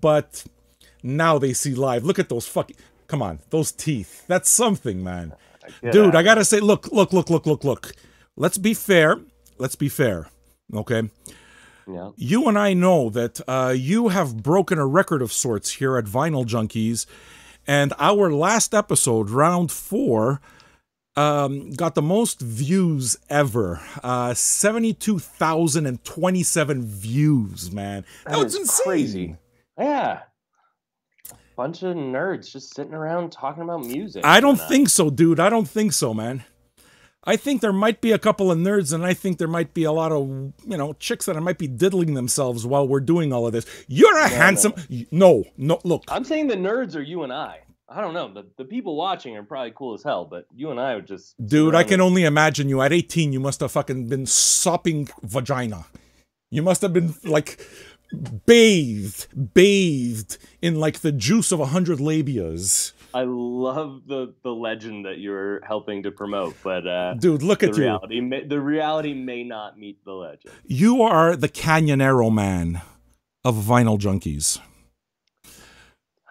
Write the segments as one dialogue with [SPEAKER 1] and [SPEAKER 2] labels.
[SPEAKER 1] but now they see live. Look at those fucking, come on, those teeth. That's something, man.
[SPEAKER 2] Get
[SPEAKER 1] Dude,
[SPEAKER 2] out
[SPEAKER 1] I
[SPEAKER 2] of
[SPEAKER 1] gotta say, look. Let's be fair. Okay.
[SPEAKER 2] here. Yeah.
[SPEAKER 1] You and I know that you have broken a record of sorts here at Vinyl Junkies, and our last episode, round 4, got the most views ever. 72,027 views, man. That was
[SPEAKER 2] is
[SPEAKER 1] insane.
[SPEAKER 2] crazy. Yeah. Bunch of nerds just sitting around talking about music.
[SPEAKER 1] I don't think so, dude. I don't think so, man. I think there might be a couple of nerds, and I think there might be a lot of, chicks that might be diddling themselves while we're doing all of this. You're a handsome... No, look.
[SPEAKER 2] I'm saying the nerds are you and I. I don't know. The people watching are probably cool as hell, but you and I would just...
[SPEAKER 1] Dude, I can only imagine you. At 18, you must have fucking been sopping vagina. You must have been, like, bathed in, like, the juice of 100 labias.
[SPEAKER 2] I love the legend that you're helping to promote, but...
[SPEAKER 1] Dude, look at you.
[SPEAKER 2] The reality may not meet the legend.
[SPEAKER 1] You are the Canyonero man of Vinyl Junkies.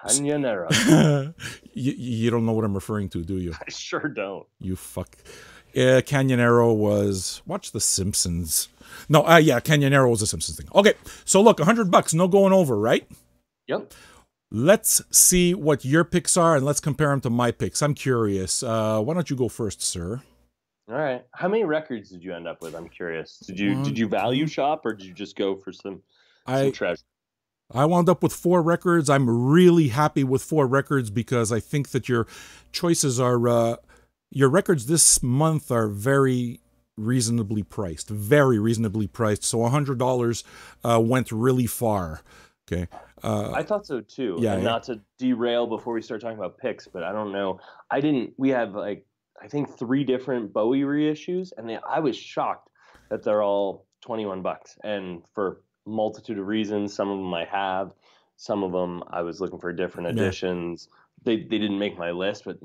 [SPEAKER 2] Canyonero.
[SPEAKER 1] You don't know what I'm referring to, do you?
[SPEAKER 2] I sure don't.
[SPEAKER 1] You fuck. Canyonero was... Watch The Simpsons. No, Canyonero was a Simpsons thing. Okay, so look, $100, no going over, right?
[SPEAKER 2] Yep.
[SPEAKER 1] Let's see what your picks are, and let's compare them to my picks. I'm curious. Why don't you go first, sir?
[SPEAKER 2] All right. How many records did you end up with? I'm curious. Did you value shop, or did you just go for some treasure?
[SPEAKER 1] I wound up with 4 records. I'm really happy with 4 records because I think that your choices are... your records this month are very reasonably priced. Very reasonably priced. So $100 went really far. Okay.
[SPEAKER 2] I thought so too.
[SPEAKER 1] Yeah,
[SPEAKER 2] and not to derail before we start talking about picks, but I don't know. We have like, I think 3 different Bowie reissues, and I was shocked that they're all $21. And for a multitude of reasons, some of them I have, some of them I was looking for different editions. They didn't make my list, but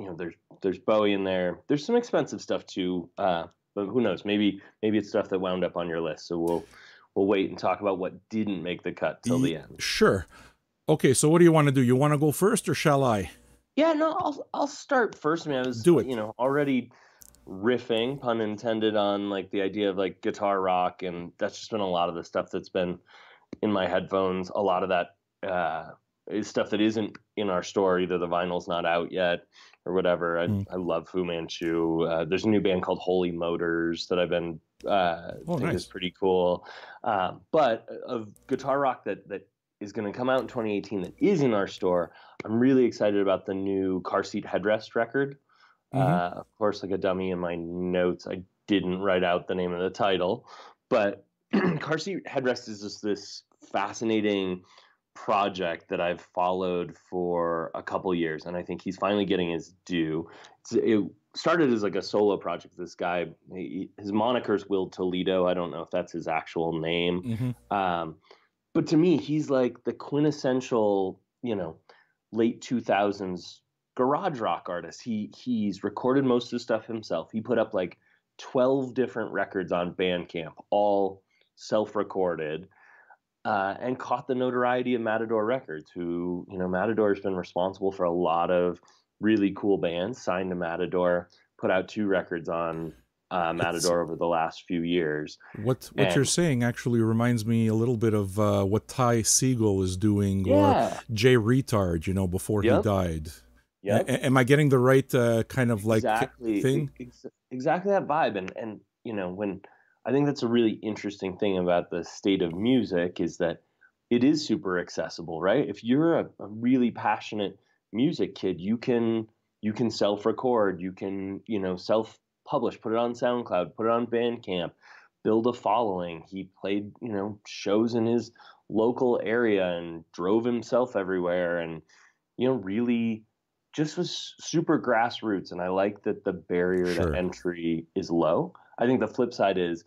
[SPEAKER 2] there's Bowie in there. There's some expensive stuff too, but who knows? Maybe it's stuff that wound up on your list. So we'll wait and talk about what didn't make the cut till the end.
[SPEAKER 1] Sure. Okay, so what do you want to do? You want to go first, or shall I?
[SPEAKER 2] Yeah, no, I'll start first. I mean, I was already riffing, pun intended, on like the idea of like guitar rock, and that's just been a lot of the stuff that's been in my headphones. A lot of that is stuff that isn't in our store. Either the vinyl's not out yet or whatever. I love Fu Manchu. There's a new band called Holy Motors that I've been think is pretty cool. But of guitar rock that is going to come out in 2018 that is in our store, I'm really excited about the new Car Seat Headrest record. Of course, like a dummy in my notes, I didn't write out the name of the title, but Car Seat Headrest is just this fascinating project that I've followed for a couple years, and I think he's finally getting his due. It started as like a solo project. This guy, his moniker's Will Toledo. I don't know if that's his actual name. But to me, he's like the quintessential, late 2000s garage rock artist. He's recorded most of the stuff himself. He put up like 12 different records on Bandcamp, all self-recorded, and caught the notoriety of Matador Records, who, Matador has been responsible for a lot of really cool bands, signed to Matador, put out 2 records on Matador over the last few years.
[SPEAKER 1] What you're saying actually reminds me a little bit of what Ty Segall is doing, or Jay Retard, before he died.
[SPEAKER 2] Yeah.
[SPEAKER 1] Am I getting the right kind of like thing?
[SPEAKER 2] Exactly that vibe. And when I think that's a really interesting thing about the state of music is that it is super accessible, right? If you're a really passionate music kid, you can self-record, you can, self-publish, put it on SoundCloud, put it on Bandcamp, build a following. He played, shows in his local area and drove himself everywhere, and, really just was super grassroots. And I like that the barrier to entry is low. I think the flip side is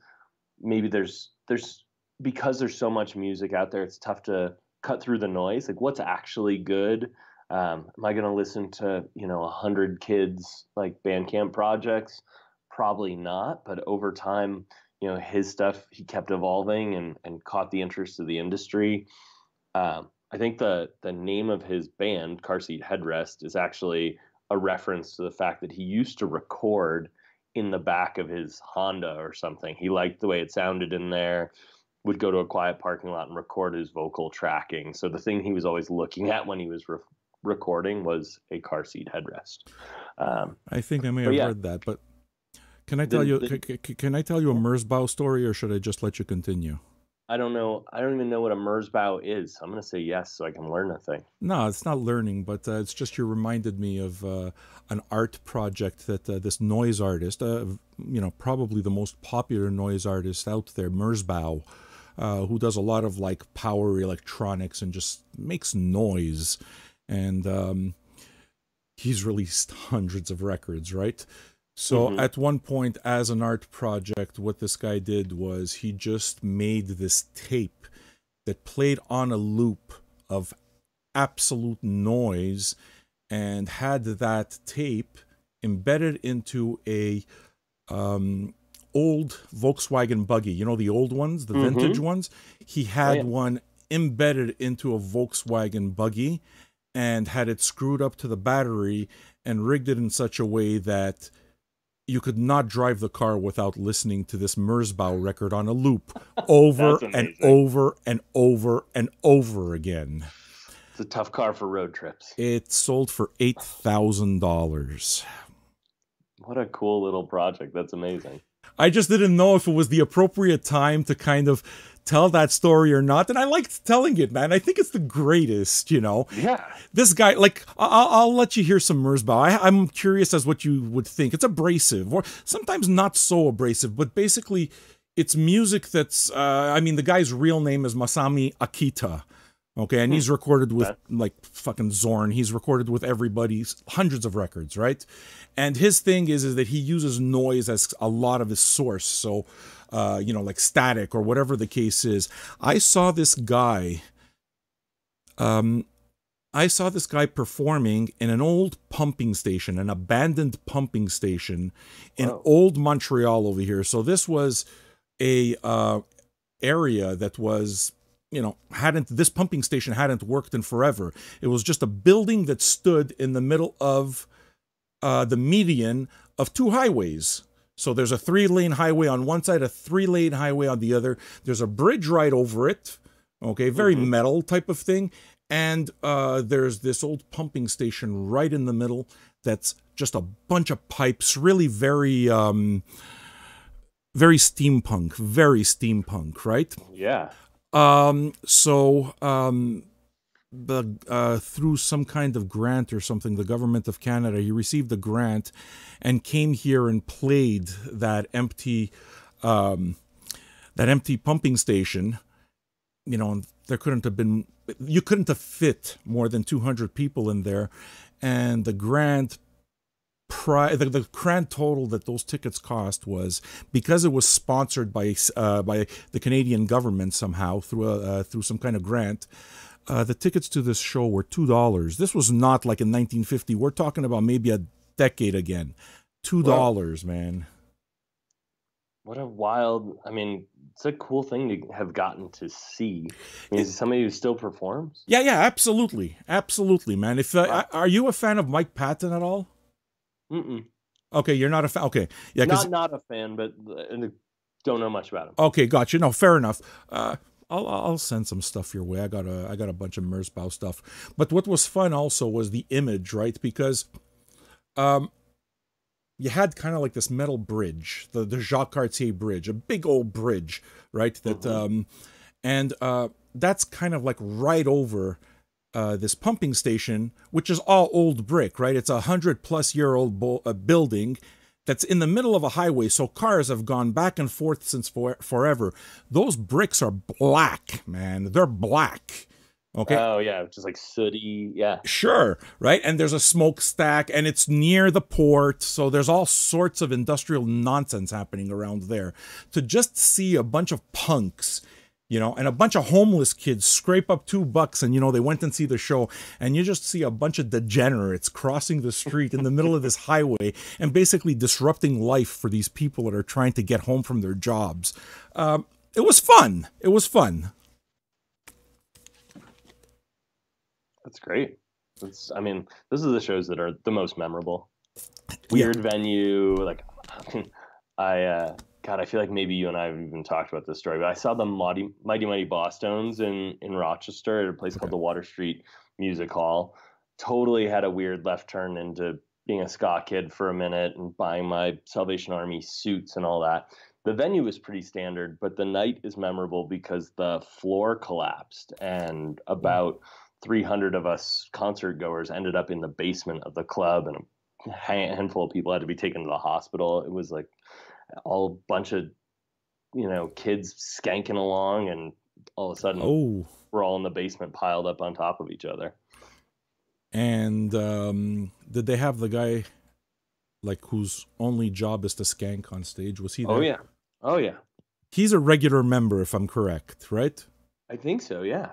[SPEAKER 2] maybe there's because there's so much music out there, it's tough to cut through the noise. Like, what's actually good? Am I going to listen to, 100 kids like Bandcamp projects? Probably not. But over time, his stuff, he kept evolving and caught the interest of the industry. I think the name of his band, Car Seat Headrest, is actually a reference to the fact that he used to record in the back of his Honda or something. He liked the way it sounded in there, would go to a quiet parking lot and record his vocal tracking. So the thing he was always looking at when he was recording was a car seat headrest.
[SPEAKER 1] I think I may have heard that, but can I tell you a Merzbow story, or should I just let you continue?
[SPEAKER 2] I don't know. I don't even know what a Merzbow is. I'm going to say yes so I can learn a thing.
[SPEAKER 1] No, it's not learning, but it's just you reminded me of an art project that this noise artist, probably the most popular noise artist out there, Merzbow, who does a lot of like power electronics and just makes noise. And he's released hundreds of records, right? So at one point, as an art project, what this guy did was he just made this tape that played on a loop of absolute noise and had that tape embedded into a old Volkswagen buggy. You know, the old ones, the vintage ones? He had one embedded into a Volkswagen buggy and had it screwed up to the battery and rigged it in such a way that you could not drive the car without listening to this Merzbow record on a loop over and over and over and over again.
[SPEAKER 2] It's a tough car for road trips.
[SPEAKER 1] It sold for $8,000.
[SPEAKER 2] What a cool little project. That's amazing.
[SPEAKER 1] I just didn't know if it was the appropriate time to kind of tell that story or not. And I liked telling it, man. I think it's the greatest, you know.
[SPEAKER 2] Yeah.
[SPEAKER 1] This guy, like, I'll let you hear some Merzbow. I'm curious as what you would think. It's abrasive, or sometimes not so abrasive, but basically it's music that's, the guy's real name is Masami Akita. Okay, and he's recorded with, like, fucking Zorn. He's recorded with everybody's hundreds of records, right? And his thing is that he uses noise as a lot of his source. So, like static or whatever the case is. I saw this guy performing in an old pumping station, an abandoned pumping station in old Montreal over here. So this was a area that was, this pumping station hadn't worked in forever. It was just a building that stood in the middle of the median of two highways. So there's a 3-lane highway on one side, a 3-lane highway on the other. There's a bridge right over it. Okay, very metal type of thing. And there's this old pumping station right in the middle that's just a bunch of pipes, really very steampunk, right?
[SPEAKER 2] Yeah.
[SPEAKER 1] Through some kind of grant or something, the government of Canada, he received a grant and came here and played that empty pumping station. And you couldn't have fit more than 200 people in there, and the grant total that those tickets cost was, because it was sponsored by the Canadian government somehow through some kind of grant. The tickets to this show were $2. This was not like in 1950. We're talking about maybe a decade again. $2, man.
[SPEAKER 2] What a wild, it's a cool thing to have gotten to see. Is it somebody who still performs?
[SPEAKER 1] Yeah, absolutely. Absolutely, man. Are you a fan of Mike Patton at all?
[SPEAKER 2] Mm-mm.
[SPEAKER 1] Okay, you're not a fan. Okay. Yeah,
[SPEAKER 2] not a fan, but don't know much about him.
[SPEAKER 1] Okay, gotcha. No, fair enough. I'll send some stuff your way. I got a bunch of Merzbow stuff. But what was fun also was the image, right? Because you had kind of like this metal bridge, the Jacques Cartier bridge, a big old bridge, right? That that's kind of like right over this pumping station, which is all old brick, right? It's 100-plus-year-old building that's in the middle of a highway, so cars have gone back and forth since forever. Those bricks are black, man. They're black. Okay.
[SPEAKER 2] Oh, yeah, just like sooty, yeah.
[SPEAKER 1] Sure, right? And there's a smokestack, and it's near the port, so there's all sorts of industrial nonsense happening around there. To just see a bunch of punks, and a bunch of homeless kids scrape up $2 and, they went and see the show, and you just see a bunch of degenerates crossing the street in the middle of this highway and basically disrupting life for these people that are trying to get home from their jobs. It was fun.
[SPEAKER 2] That's great. I mean, those are the shows that are the most memorable.
[SPEAKER 1] Yeah.
[SPEAKER 2] Weird venue, like God, I feel like maybe you and I have even talked about this story, but I saw the Mighty Bosstones in Rochester at a place called
[SPEAKER 1] Okay.
[SPEAKER 2] the Water Street Music Hall. Totally had a weird left turn into being a ska kid for a minute and buying my Salvation Army suits and all that. The venue was pretty standard, but the night is memorable because the floor collapsed and
[SPEAKER 1] Oh.
[SPEAKER 2] about 300 of us concert goers ended up in the basement of the club, and a handful of people had to be taken to the hospital. It was like all a bunch of kids skanking along, and all of a sudden
[SPEAKER 1] Oh.
[SPEAKER 2] we're all in the basement piled up on top of each other.
[SPEAKER 1] And did they have the guy like whose only job is to skank on stage? Was he
[SPEAKER 2] Oh
[SPEAKER 1] there?
[SPEAKER 2] yeah. Oh yeah.
[SPEAKER 1] He's a regular member, if I'm correct, right?
[SPEAKER 2] I think so, yeah.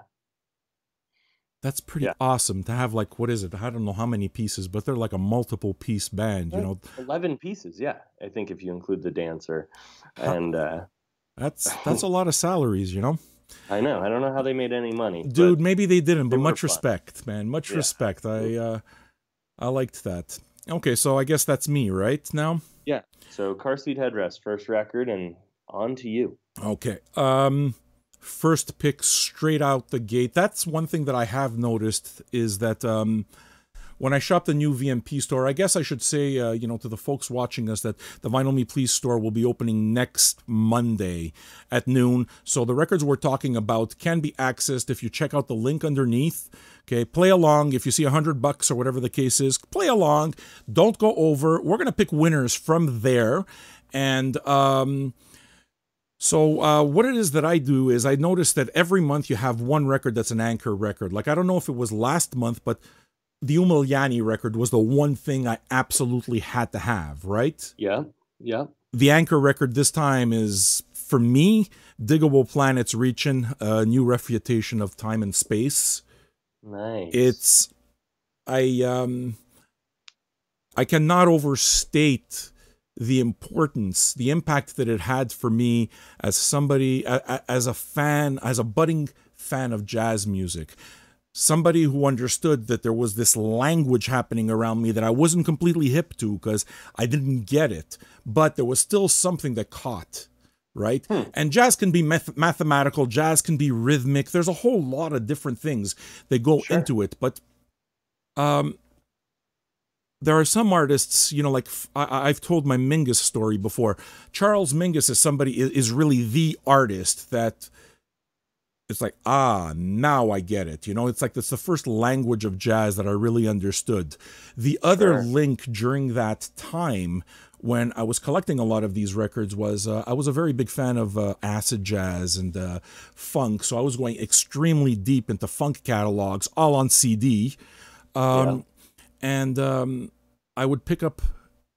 [SPEAKER 1] That's pretty
[SPEAKER 2] Yeah.
[SPEAKER 1] awesome to have, like, what is it? I don't know how many pieces, but they're like a multiple piece band, you know.
[SPEAKER 2] 11 pieces, yeah. I think if you include the dancer.
[SPEAKER 1] How,
[SPEAKER 2] And
[SPEAKER 1] that's a lot of salaries, you know.
[SPEAKER 2] I know. I don't know how they made any money,
[SPEAKER 1] Dude,
[SPEAKER 2] but
[SPEAKER 1] maybe they didn't,
[SPEAKER 2] they
[SPEAKER 1] but
[SPEAKER 2] were
[SPEAKER 1] much
[SPEAKER 2] fun.
[SPEAKER 1] respect, man. Much
[SPEAKER 2] Yeah.
[SPEAKER 1] respect. I liked that. Okay, so I guess that's me, right? Now?
[SPEAKER 2] Yeah. So car seat headrest, first record, and on to you.
[SPEAKER 1] Okay. First pick straight out the gate. That's one thing that I have noticed is that when I shop the new VMP store, I guess I should say, to the folks watching us that the Vinyl Me Please store will be opening next Monday at noon. So the records we're talking about can be accessed if you check out the link underneath. Okay, play along. If you see $100 or whatever the case is, play along. Don't go over. We're going to pick winners from there. And so what it is that I do is I notice that every month you have one record that's an anchor record. Like, I don't know if it was last month, but the Umiliani record was the one thing I absolutely had to have, right?
[SPEAKER 2] Yeah. Yeah.
[SPEAKER 1] The anchor record this time is, for me, Diggable Planets Reaching, a new refutation of time and space.
[SPEAKER 2] Nice.
[SPEAKER 1] I cannot overstate the importance, the impact that it had for me as somebody, as a fan, as a budding fan of jazz music. Somebody who understood that there was this language happening around me that I wasn't completely hip to because I didn't get it, but there was still something that caught, right? And jazz can be mathematical, jazz can be rhythmic. There's a whole lot of different things that go into it, but there are some artists, like I've told my Mingus story before. Charles Mingus is somebody, is really the artist that it's like, now I get it. It's like that's the first language of jazz that I really understood. The other link during that time when I was collecting a lot of these records was I was a very big fan of acid jazz and funk. So I was going extremely deep into funk catalogs, all on CD. And I would pick up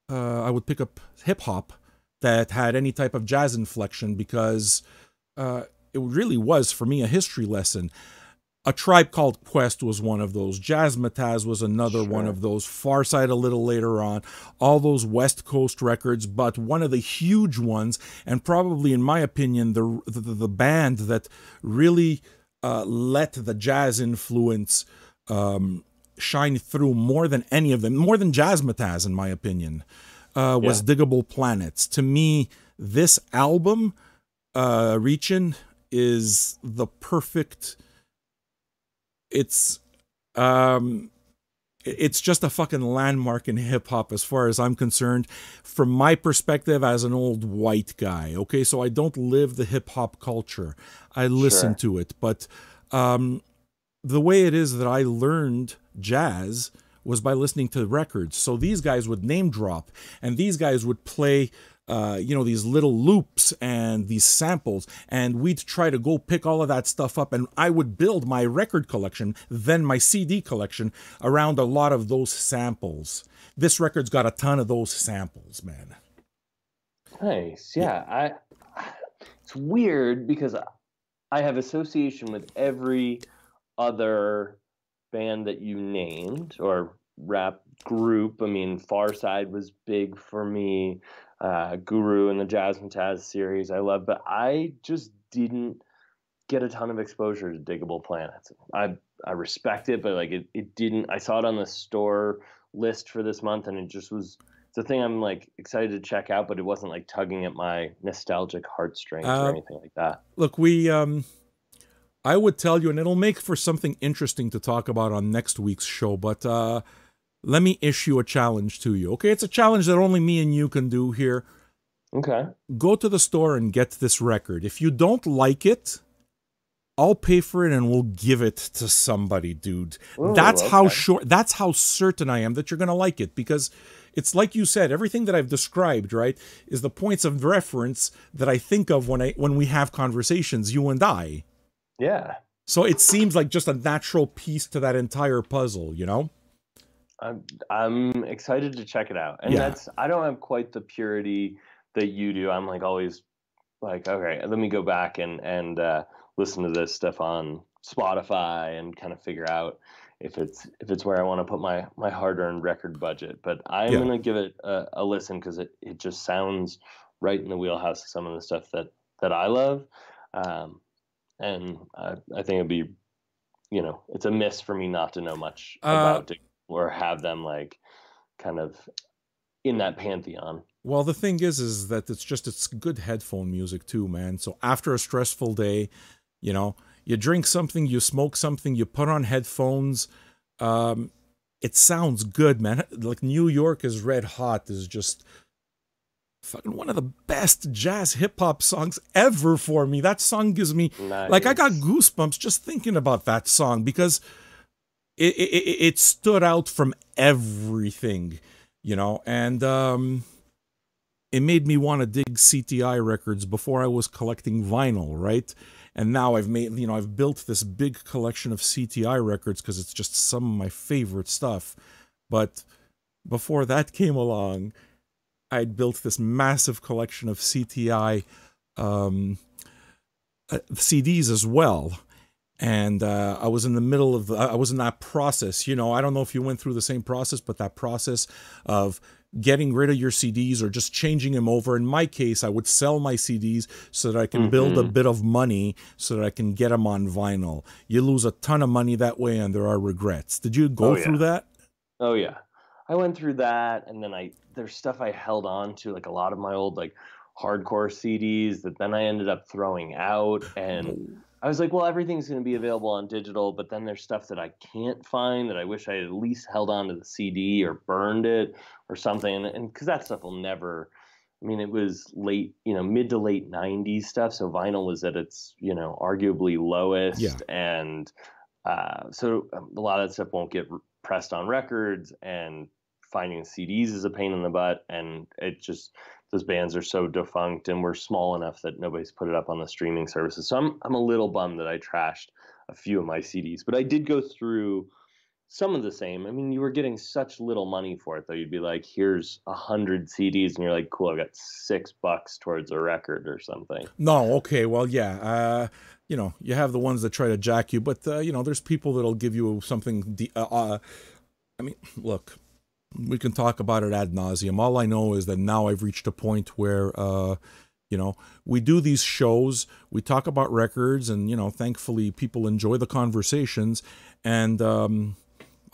[SPEAKER 1] hip hop that had any type of jazz inflection because it really was, for me, a history lesson. A Tribe Called Quest was one of those. Jazzmatazz was another one of those. Farside a little later on. All those West Coast records, but one of the huge ones, and probably, in my opinion, the band that really let the jazz influence shine through more than any of them, more than Jazzmatazz, in my opinion, was Diggable Planets. To me, this album, Reachin', is the perfect. It's just a fucking landmark in hip hop as far as I'm concerned, from my perspective as an old white guy. Okay, so I don't live the hip hop culture. I listen to it, but the way it is that I learned jazz was by listening to records. So these guys would name drop, and these guys would play these little loops and these samples, and we'd try to go pick all of that stuff up, and I would build my record collection, then my CD collection, around a lot of those samples. This record's got a ton of those samples, man.
[SPEAKER 2] Nice. Yeah. It's weird because I have association with every other band that you named or rap group. I mean, Farside was big for me. Guru and the Jazzmatazz series I love, but I just didn't get a ton of exposure to Diggable Planets. I respect it, but like it didn't. I saw it on the store list for this month, and it just was. It's a thing I'm like excited to check out, but it wasn't like tugging at my nostalgic heartstrings or anything like that.
[SPEAKER 1] Look, I would tell you, and it'll make for something interesting to talk about on next week's show, but let me issue a challenge to you. Okay, it's a challenge that only me and you can do here.
[SPEAKER 2] Okay.
[SPEAKER 1] Go to the store and get this record. If you don't like it, I'll pay for it and we'll give it to somebody, dude.
[SPEAKER 2] Ooh,
[SPEAKER 1] that's
[SPEAKER 2] okay.
[SPEAKER 1] that's how certain I am that you're going to like it, because it's like you said, everything that I've described, right, is the points of reference that I think of when we have conversations, you and I.
[SPEAKER 2] Yeah.
[SPEAKER 1] So it seems like just a natural piece to that entire puzzle, you know?
[SPEAKER 2] I'm excited to check it out. And
[SPEAKER 1] Yeah.
[SPEAKER 2] I don't have quite the purity that you do. I'm like always like, okay, let me go back and listen to this stuff on Spotify and kind of figure out if it's where I want to put my hard-earned record budget. But I'm
[SPEAKER 1] Yeah.
[SPEAKER 2] gonna give it a listen because it just sounds right in the wheelhouse of some of the stuff that I love. And I think it'd be, it's a miss for me not to know much about it or have them like kind of in that pantheon.
[SPEAKER 1] Well, the thing is that it's good headphone music too, man. So after a stressful day, you drink something, you smoke something, you put on headphones. It sounds good, man. Like New York is Red Hot is just fucking one of the best jazz hip hop songs ever for me. That song gives me like I got goosebumps just thinking about that song because it stood out from everything, and it made me want to dig CTI records before I was collecting vinyl, right? And now I've built this big collection of CTI records because it's just some of my favorite stuff. But before that came along, I'd built this massive collection of CTI CDs as well. And I was in the middle of I was in that process, I don't know if you went through the same process, but that process of getting rid of your CDs or just changing them over. In my case, I would sell my CDs so that I can build a bit of money so that I can get them on vinyl. You lose a ton of money that way and there are regrets. Did you go through that?
[SPEAKER 2] Oh yeah. I went through that, and then there's stuff I held on to, like a lot of my old like hardcore CDs that then I ended up throwing out, and I was like, well, everything's going to be available on digital, but then there's stuff that I can't find that I wish I had at least held on to the CD or burned it or something, and because that stuff will never. I mean, it was late, mid to late '90s stuff, so vinyl was at its, arguably lowest, and so a lot of that stuff won't get pressed on records, and finding CDs is a pain in the butt, and those bands are so defunct, and we're small enough that nobody's put it up on the streaming services. So I'm a little bummed that I trashed a few of my CDs, but I did go through some of the same. I mean, you were getting such little money for it, though. You'd be like, here's 100 CDs, and you're like, cool, I got $6 towards a record or something.
[SPEAKER 1] No, okay, well, yeah. You have the ones that try to jack you, but, there's people that'll give you something. I mean, look, we can talk about it ad nauseum. All I know is that now I've reached a point where, we do these shows, we talk about records, and, thankfully people enjoy the conversations, and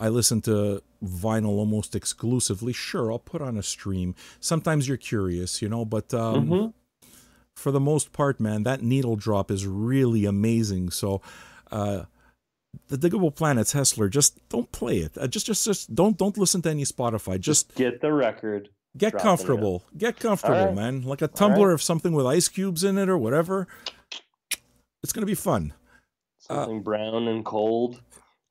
[SPEAKER 1] I listen to vinyl almost exclusively. Sure, I'll put on a stream. Sometimes you're curious, but for the most part, man, that needle drop is really amazing. So, the Diggable Planets, Hessler, just don't play it. Just don't listen to any Spotify. Just
[SPEAKER 2] get the record.
[SPEAKER 1] Get comfortable. Get comfortable, right, man. Like a tumbler of something with ice cubes in it or whatever. It's gonna be fun.
[SPEAKER 2] Something brown and cold.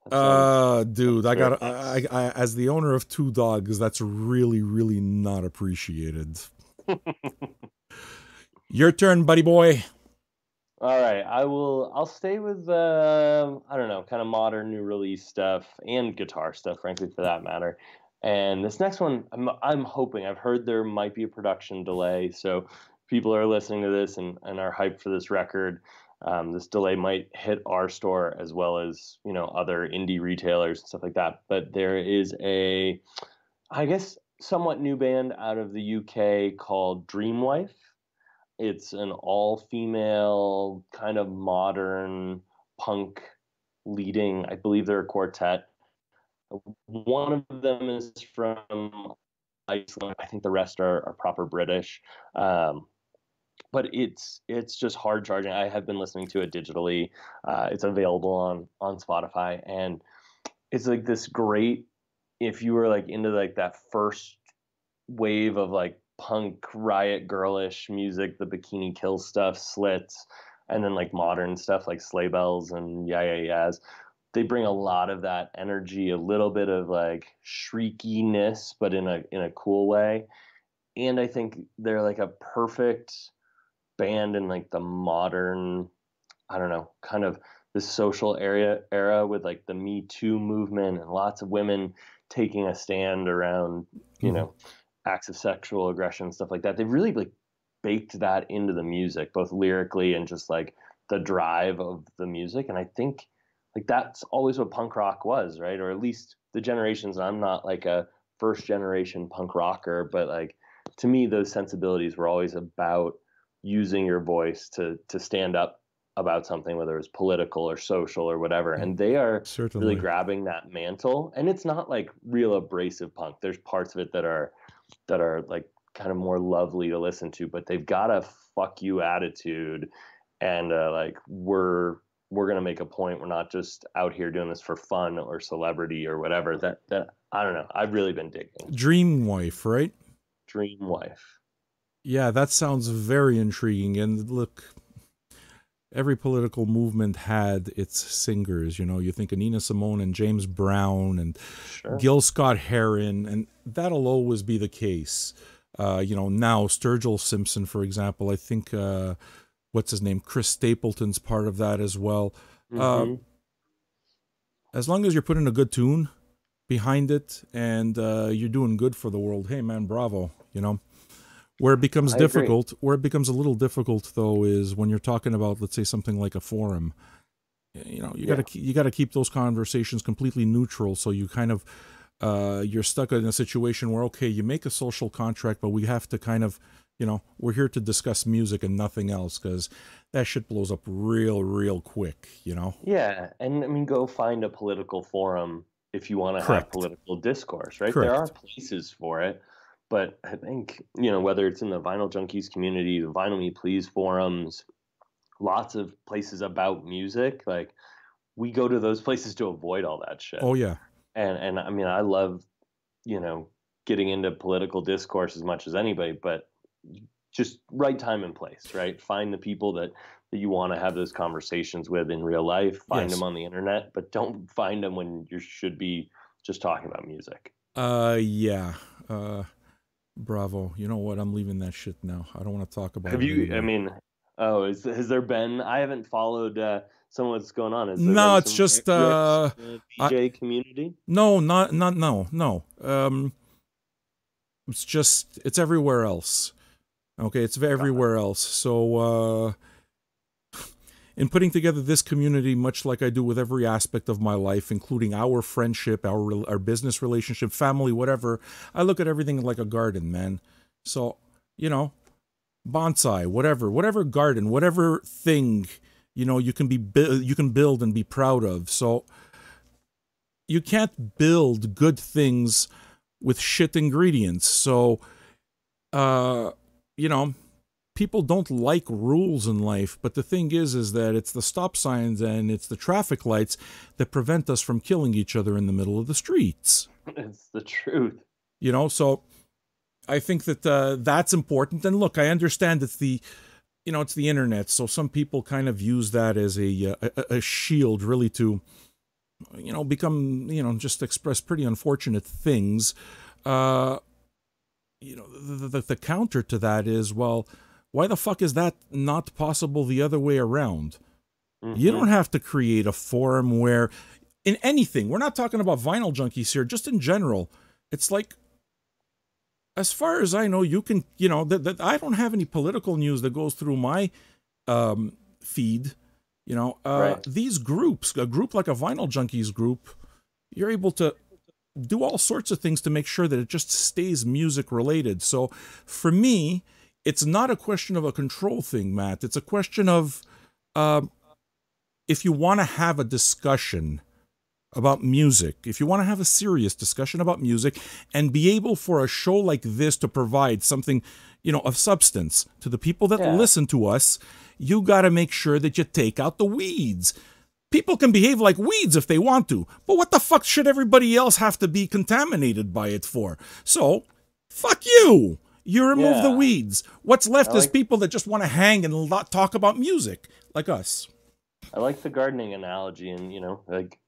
[SPEAKER 1] Dude, I as the owner of 2 dogs, that's really, really not appreciated. Your turn, buddy boy.
[SPEAKER 2] All right, I'll stay with I don't know, kind of modern new release stuff and guitar stuff, frankly, for that matter. And this next one, I'm hoping, I've heard there might be a production delay, so people are listening to this and are hyped for this record. This delay might hit our store as well as, other indie retailers and stuff like that. But there is I guess, somewhat new band out of the UK called Dreamwife. It's an all-female kind of modern punk leading. I believe they're a quartet. One of them is from Iceland. I think the rest are proper British. But it's just hard charging. I have been listening to it digitally. It's available on Spotify, and it's like this great. If you were like into like that first wave of like punk riot girlish music, the Bikini Kill stuff, Slits, and then like modern stuff like Sleigh Bells and Yeah Yeah Yeahs. They bring a lot of that energy, a little bit of like shriekiness, but in a cool way. And I think they're like a perfect band in like the modern, I don't know, kind of the social era with like the Me Too movement and lots of women taking a stand around, you know, acts of sexual aggression, stuff like that. They've really like baked that into the music, both lyrically and just like the drive of the music. And I think like that's always what punk rock was, right? Or at least the generations. I'm not like a first generation punk rocker, but like to me, those sensibilities were always about using your voice to stand up about something, whether it's political or social or whatever. And they are really
[SPEAKER 1] Certainly.
[SPEAKER 2] grabbing that mantle. And it's not like real abrasive punk. There's parts of it that are like kind of more lovely to listen to, but they've got a fuck you attitude, and like we're gonna make a point. We're not just out here doing this for fun or celebrity or whatever. That I don't know. I've really been digging.
[SPEAKER 1] Dream Wife, right?
[SPEAKER 2] Dream Wife.
[SPEAKER 1] Yeah, that sounds very intriguing. And look, every political movement had its singers. You know, you think of Nina Simone and James Brown and
[SPEAKER 2] Sure.
[SPEAKER 1] Gil Scott-Heron, and that'll always be the case. You know, now Sturgill Simpson, for example, I think, what's his name? Chris Stapleton's part of that as well. As long as you're putting a good tune behind it and you're doing good for the world, hey man, bravo, you know. Where it becomes difficult, where it becomes a little difficult though, is when you're talking about, let's say, something like a forum. You know, you gotta keep those conversations completely neutral, so you kind of you're stuck in a situation where, okay, you make a social contract, but we have to kind of, you know, we're here to discuss music and nothing else, because that shit blows up real quick, you know.
[SPEAKER 2] Yeah, and I mean, go find a political forum if you want to have political discourse, right? There are places for it. But I think, you know, whether it's in the Vinyl Junkies community, the Vinyl Me Please forums, lots of places about music, like we go to those places to avoid all that shit.
[SPEAKER 1] Oh yeah.
[SPEAKER 2] And I mean, I love, you know, getting into political discourse as much as anybody, but just right time and place, right? Find the people that you want to have those conversations with in real life, find them on the internet, but don't find them when you should be just talking about music.
[SPEAKER 1] Yeah. Bravo. You know what? I'm leaving that shit now. I don't want to talk about it.
[SPEAKER 2] Have you, anymore. I mean, has there been, I haven't followed some of what's going on. Has there
[SPEAKER 1] no,
[SPEAKER 2] been
[SPEAKER 1] it's just
[SPEAKER 2] DJ community?
[SPEAKER 1] No. It's just, it's everywhere else. Okay, it's everywhere else. So in putting together this community, much like I do with every aspect of my life, including our friendship, our business relationship, family, whatever, I look at everything like a garden, man. So, you know, bonsai, whatever garden, whatever thing, you know, you can build and be proud of. So you can't build good things with shit ingredients. So, you know, people don't like rules in life, but the thing is that it's the stop signs and it's the traffic lights that prevent us from killing each other in the middle of the streets.
[SPEAKER 2] It's the truth.
[SPEAKER 1] You know, so I think that that's important. And look, I understand it's the internet, so some people kind of use that as a shield, really, to, you know, become, you know, just express pretty unfortunate things. You know, the counter to that is, well, why the fuck is that not possible the other way around? You don't have to create a forum where, in anything, we're not talking about Vinyl Junkies here, just in general, it's like, as far as I know, you can, you know, that I don't have any political news that goes through my feed, you know. These groups, a group like a Vinyl Junkies group, you're able to do all sorts of things to make sure that it just stays music related. So for me, it's not a question of a control thing, Matt. It's a question of if you want to have a discussion about music, if you want to have a serious discussion about music and be able for a show like this to provide something, of substance to the people that listen to us, you got to make sure that you take out the weeds. People can behave like weeds if they want to, but what the fuck should everybody else have to be contaminated by it for? So, fuck you. You remove the weeds. What's left is people that just want to hang and talk about music, like us.
[SPEAKER 2] I like the gardening analogy, and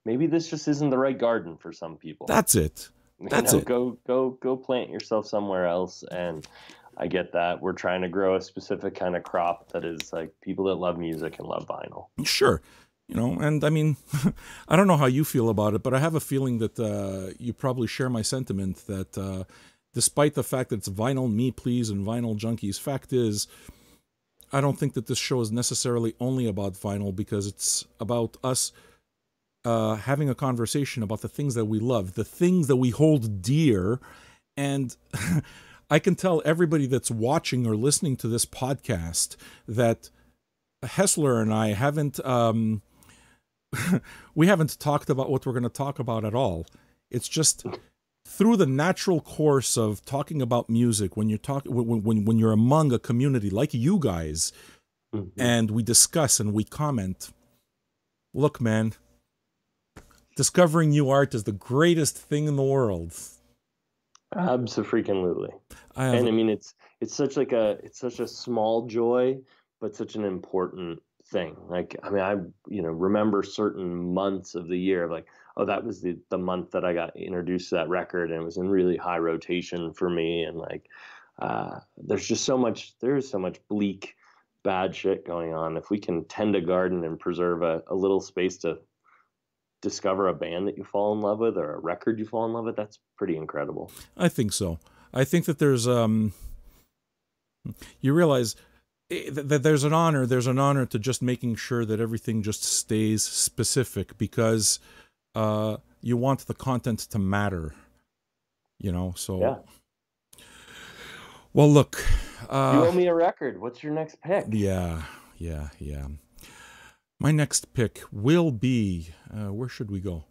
[SPEAKER 2] maybe this just isn't the right garden for some people.
[SPEAKER 1] That's it. That's it.
[SPEAKER 2] Go plant yourself somewhere else. And I get that we're trying to grow a specific kind of crop that is like people that love music and love vinyl.
[SPEAKER 1] Sure. And I mean, I don't know how you feel about it, but I have a feeling that you probably share my sentiment that despite the fact that it's Vinyl Me Please and Vinyl Junkies, fact is, I don't think that this show is necessarily only about vinyl, because it's about us having a conversation about the things that we love, the things that we hold dear. And I can tell everybody that's watching or listening to this podcast that Hessler and I haven't we haven't talked about what we're going to talk about at all. It's just through the natural course of talking about music, when you're among a community like you guys, and we discuss and we comment. Look, man, discovering new art is the greatest thing in the world.
[SPEAKER 2] Absolutely. And I mean, it's such a small joy, but such an important thing. Like, I mean, I remember certain months of the year, like, oh, that was the month that I got introduced to that record, and it was in really high rotation for me. And like, there is so much bleak, bad shit going on. If we can tend a garden and preserve a little space to discover a band that you fall in love with or a record you fall in love with, that's pretty incredible.
[SPEAKER 1] I think so. I think that there's you realize that there's an honor to just making sure that everything just stays specific, because you want the content to matter, so.
[SPEAKER 2] Yeah.
[SPEAKER 1] Well, look.
[SPEAKER 2] You owe me a record. What's your next pick?
[SPEAKER 1] Yeah. My next pick will be, where should we go?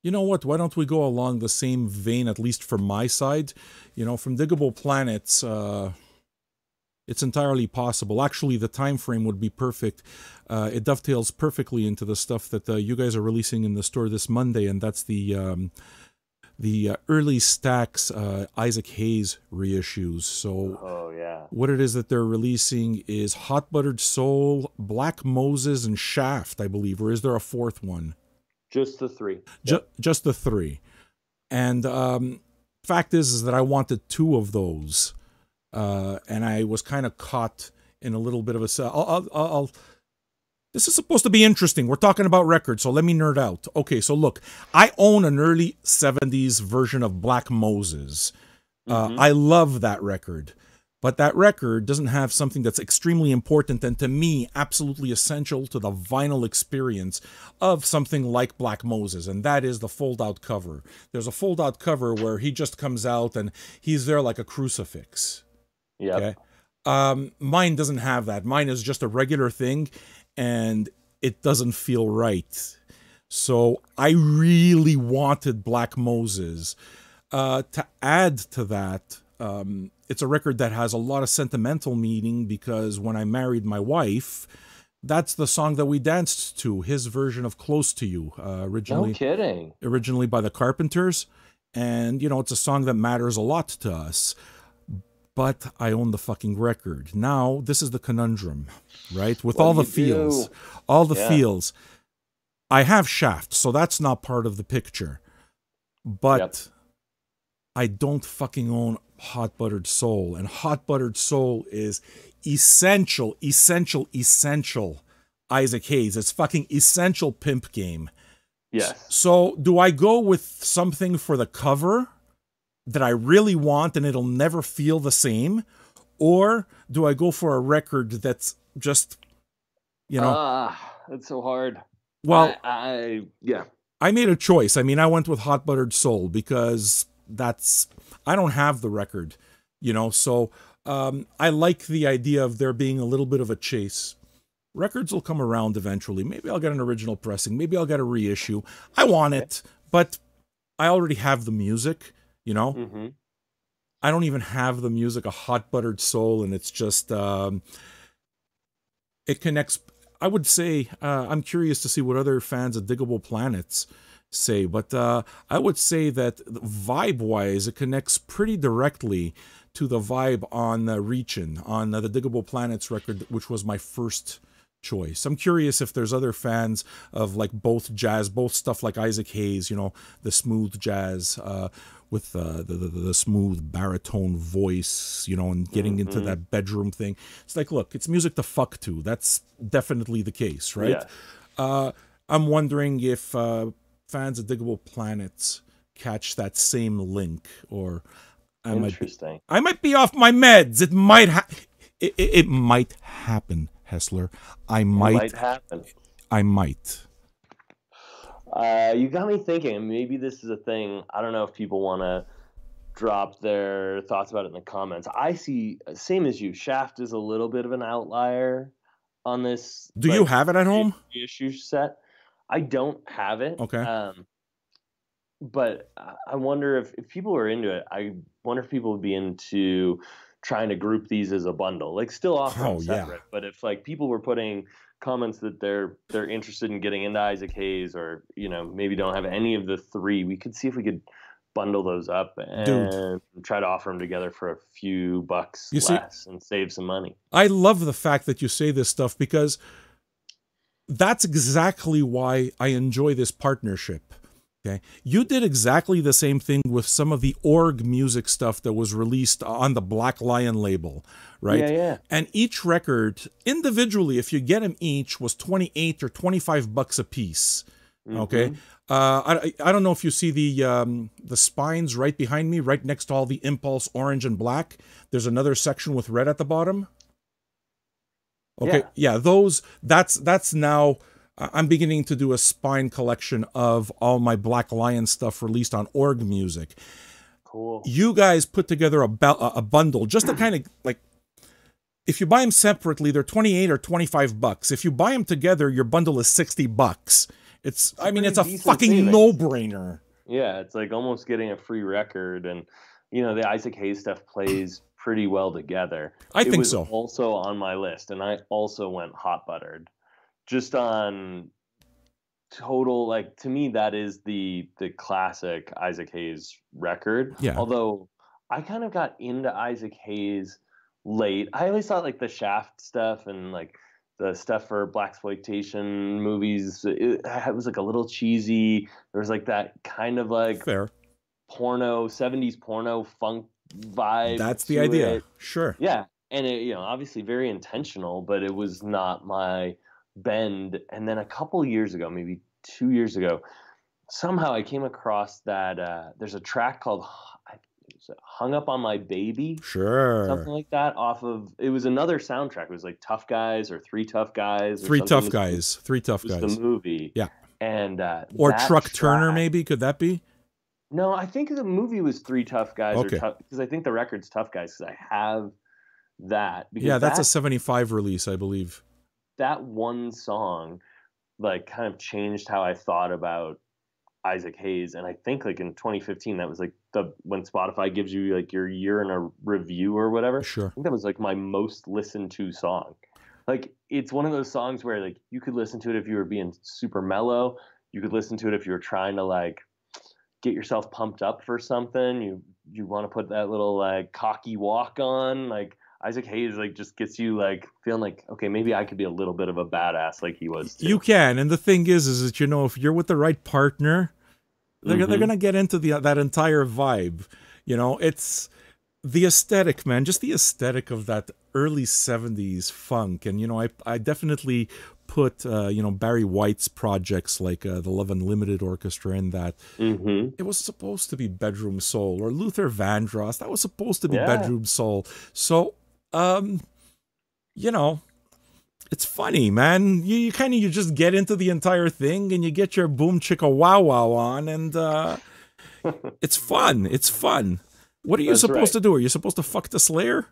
[SPEAKER 1] You know what? Why don't we go along the same vein, at least from my side? From Diggable Planets, it's entirely possible. Actually, the time frame would be perfect. It dovetails perfectly into the stuff that you guys are releasing in the store this Monday, and that's the early Stax Isaac Hayes reissues. So, what it is that they're releasing is Hot Buttered Soul, Black Moses, and Shaft, I believe. Or is there a fourth one?
[SPEAKER 2] Just the three.
[SPEAKER 1] Just the three. And fact is that I wanted two of those. And I was kind of caught in a little bit of a... This is supposed to be interesting. We're talking about records, so let me nerd out. Okay, so look, I own an early 70s version of Black Moses. I love that record. But that record doesn't have something that's extremely important and, to me, absolutely essential to the vinyl experience of something like Black Moses, and that is the fold-out cover. There's a fold-out cover where he just comes out and he's there like a crucifix.
[SPEAKER 2] Yeah.
[SPEAKER 1] Okay? Mine doesn't have that. Mine is just a regular thing, and it doesn't feel right. So I really wanted Black Moses. To add to that, it's a record that has a lot of sentimental meaning, because when I married my wife, that's the song that we danced to, his version of Close to You, originally.
[SPEAKER 2] No kidding.
[SPEAKER 1] Originally by the Carpenters. And, it's a song that matters a lot to us. But I own the fucking record. Now, this is the conundrum, right? With all the feels. All the feels. I have Shaft, so that's not part of the picture. But I don't fucking own Hot Buttered Soul. And Hot Buttered Soul is essential Isaac Hayes. It's fucking essential Pimp Game.
[SPEAKER 2] Yes.
[SPEAKER 1] So do I go with something for the cover that I really want and it'll never feel the same? Or do I go for a record that's just,
[SPEAKER 2] that's so hard.
[SPEAKER 1] Well,
[SPEAKER 2] I
[SPEAKER 1] made a choice. I mean, I went with Hot Buttered Soul because I don't have the record, so I like the idea of there being a little bit of a chase. Records will come around eventually. Maybe I'll get an original pressing. Maybe I'll get a reissue. I want it, but I already have the music, you know?
[SPEAKER 2] Mm-hmm.
[SPEAKER 1] I don't even have the music, A Hot Buttered Soul, and it's just, it connects. I would say, I'm curious to see what other fans of Diggable Planets say, but I would say that vibe-wise, it connects pretty directly to the vibe on Reachin', on the Diggable Planets record, which was my first choice. I'm curious if there's other fans of like both jazz, both stuff like Isaac Hayes, you know, the smooth jazz with the smooth baritone voice, you know, and getting into that bedroom thing. It's like, look, it's music to fuck to. That's definitely the case, right? Yeah. I'm wondering if fans of Diggable Planets catch that same link, or I might be off my meds. It might it might happen. Hessler, I might
[SPEAKER 2] happen.
[SPEAKER 1] I might.
[SPEAKER 2] You got me thinking. Maybe this is a thing. I don't know if people want to drop their thoughts about it in the comments. I see, same as you, Shaft is a little bit of an outlier on this.
[SPEAKER 1] Do you have it at home?
[SPEAKER 2] Issue set. I don't have it.
[SPEAKER 1] Okay.
[SPEAKER 2] But I wonder if people are into it. I wonder if people would be into trying to group these as a bundle, like still offer them separate. But if like people were putting comments that they're interested in getting into Isaac Hayes, or you know, maybe don't have any of the three, we could see if we could bundle those up and try to offer them together for a few bucks less and save some money.
[SPEAKER 1] I love the fact that you say this stuff, because that's exactly why I enjoy this partnership. Okay. You did exactly the same thing with some of the org music stuff that was released on the Black Lion label, right?
[SPEAKER 2] Yeah, yeah.
[SPEAKER 1] And each record, individually, if you get them each, was 28 or 25 bucks a piece. Okay. I don't know if you see the spines right behind me, right next to all the Impulse orange and black. There's another section with red at the bottom. Okay. Yeah, those, that's now... I'm beginning to do a spine collection of all my Black Lion stuff released on org music.
[SPEAKER 2] Cool.
[SPEAKER 1] You guys put together a bundle just to kind of like, if you buy them separately, they're 28 or 25 bucks. If you buy them together, your bundle is 60 bucks. It's a fucking no-brainer.
[SPEAKER 2] Yeah, it's like almost getting a free record, and you know, the Isaac Hayes stuff plays pretty well together.
[SPEAKER 1] I think
[SPEAKER 2] so.
[SPEAKER 1] So.
[SPEAKER 2] Also on my list, and I also went Hot Buttered. Just on total, like, to me, that is the classic Isaac Hayes record.
[SPEAKER 1] Yeah.
[SPEAKER 2] Although I kind of got into Isaac Hayes late. I always thought like the Shaft stuff and like the stuff for blaxploitation movies, it was like a little cheesy. There was like that kind of like porno, 70s porno funk vibe.
[SPEAKER 1] That's the idea. Sure.
[SPEAKER 2] Yeah. And it, you know, obviously very intentional, but it was not my bend. And then a couple years ago, maybe 2 years ago, somehow I came across that there's a track called Hung Up on My Baby, something like that, off of, it was another soundtrack. It was like Tough Guys or Three Tough Guys,
[SPEAKER 1] Three Tough Guys,
[SPEAKER 2] the movie.
[SPEAKER 1] Yeah.
[SPEAKER 2] And
[SPEAKER 1] or Truck Turner, maybe, could that be?
[SPEAKER 2] No, I think the movie was Three Tough Guys,
[SPEAKER 1] okay,
[SPEAKER 2] because I think the record's Tough Guys, because I have that.
[SPEAKER 1] Yeah, that's a 75 release, I believe.
[SPEAKER 2] That one song like kind of changed how I thought about Isaac Hayes. And I think like in 2015, that was like when Spotify gives you like your year in a review or whatever.
[SPEAKER 1] Sure.
[SPEAKER 2] I think that was like my most listened to song. Like, it's one of those songs where like you could listen to it if you were being super mellow. You could listen to it if you were trying to like get yourself pumped up for something. You want to put that little like cocky walk on, like Isaac Hayes like just gets you like feeling like, okay, maybe I could be a little bit of a badass like he was too.
[SPEAKER 1] You can, and the thing is that, you know, if you're with the right partner, they're gonna get into that entire vibe. You know, it's the aesthetic, man, just the aesthetic of that early 70s funk. And you know, I definitely put you know, Barry White's projects like the Love Unlimited Orchestra in that. It was supposed to be bedroom soul, or Luther Vandross, that was supposed to be bedroom soul. So you know, it's funny, man. You kind of, you just get into the entire thing and you get your boom chicka wow wow on, and it's fun. It's fun. What are you supposed to do? Are you supposed to fuck the Slayer?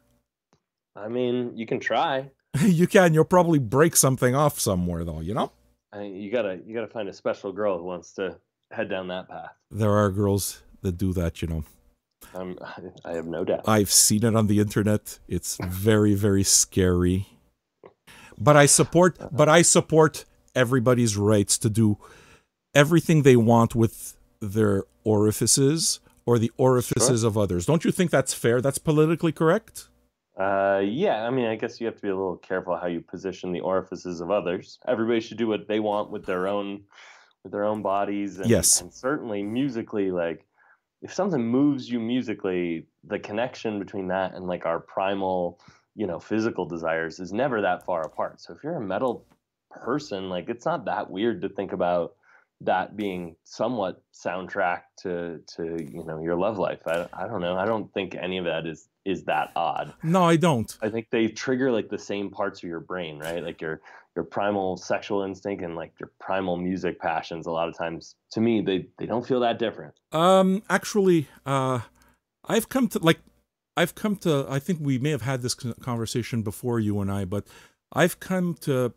[SPEAKER 2] I mean, you can try.
[SPEAKER 1] You can. You'll probably break something off somewhere, though. You know.
[SPEAKER 2] You gotta find a special girl who wants to head down that path.
[SPEAKER 1] There are girls that do that. You know.
[SPEAKER 2] I have no doubt.
[SPEAKER 1] I've seen it on the internet. It's very, very scary. But I support everybody's rights to do everything they want with their orifices or the orifices of others. Don't you think that's fair? That's politically correct?
[SPEAKER 2] Yeah, I mean, I guess you have to be a little careful how you position the orifices of others. Everybody should do what they want with their own bodies, and,
[SPEAKER 1] Yes.
[SPEAKER 2] and certainly musically, like if something moves you musically, the connection between that and like our primal, physical desires is never that far apart. So if you're a metal person, like it's not that weird to think about that being somewhat soundtrack to your love life. I don't know. I don't think any of that is that odd.
[SPEAKER 1] No, I don't.
[SPEAKER 2] I think they trigger like the same parts of your brain, right? Like your primal sexual instinct and like your primal music passions. A lot of times, to me, they don't feel that different.
[SPEAKER 1] Actually, I've come to I think we may have had this conversation before, you and I, but I've come to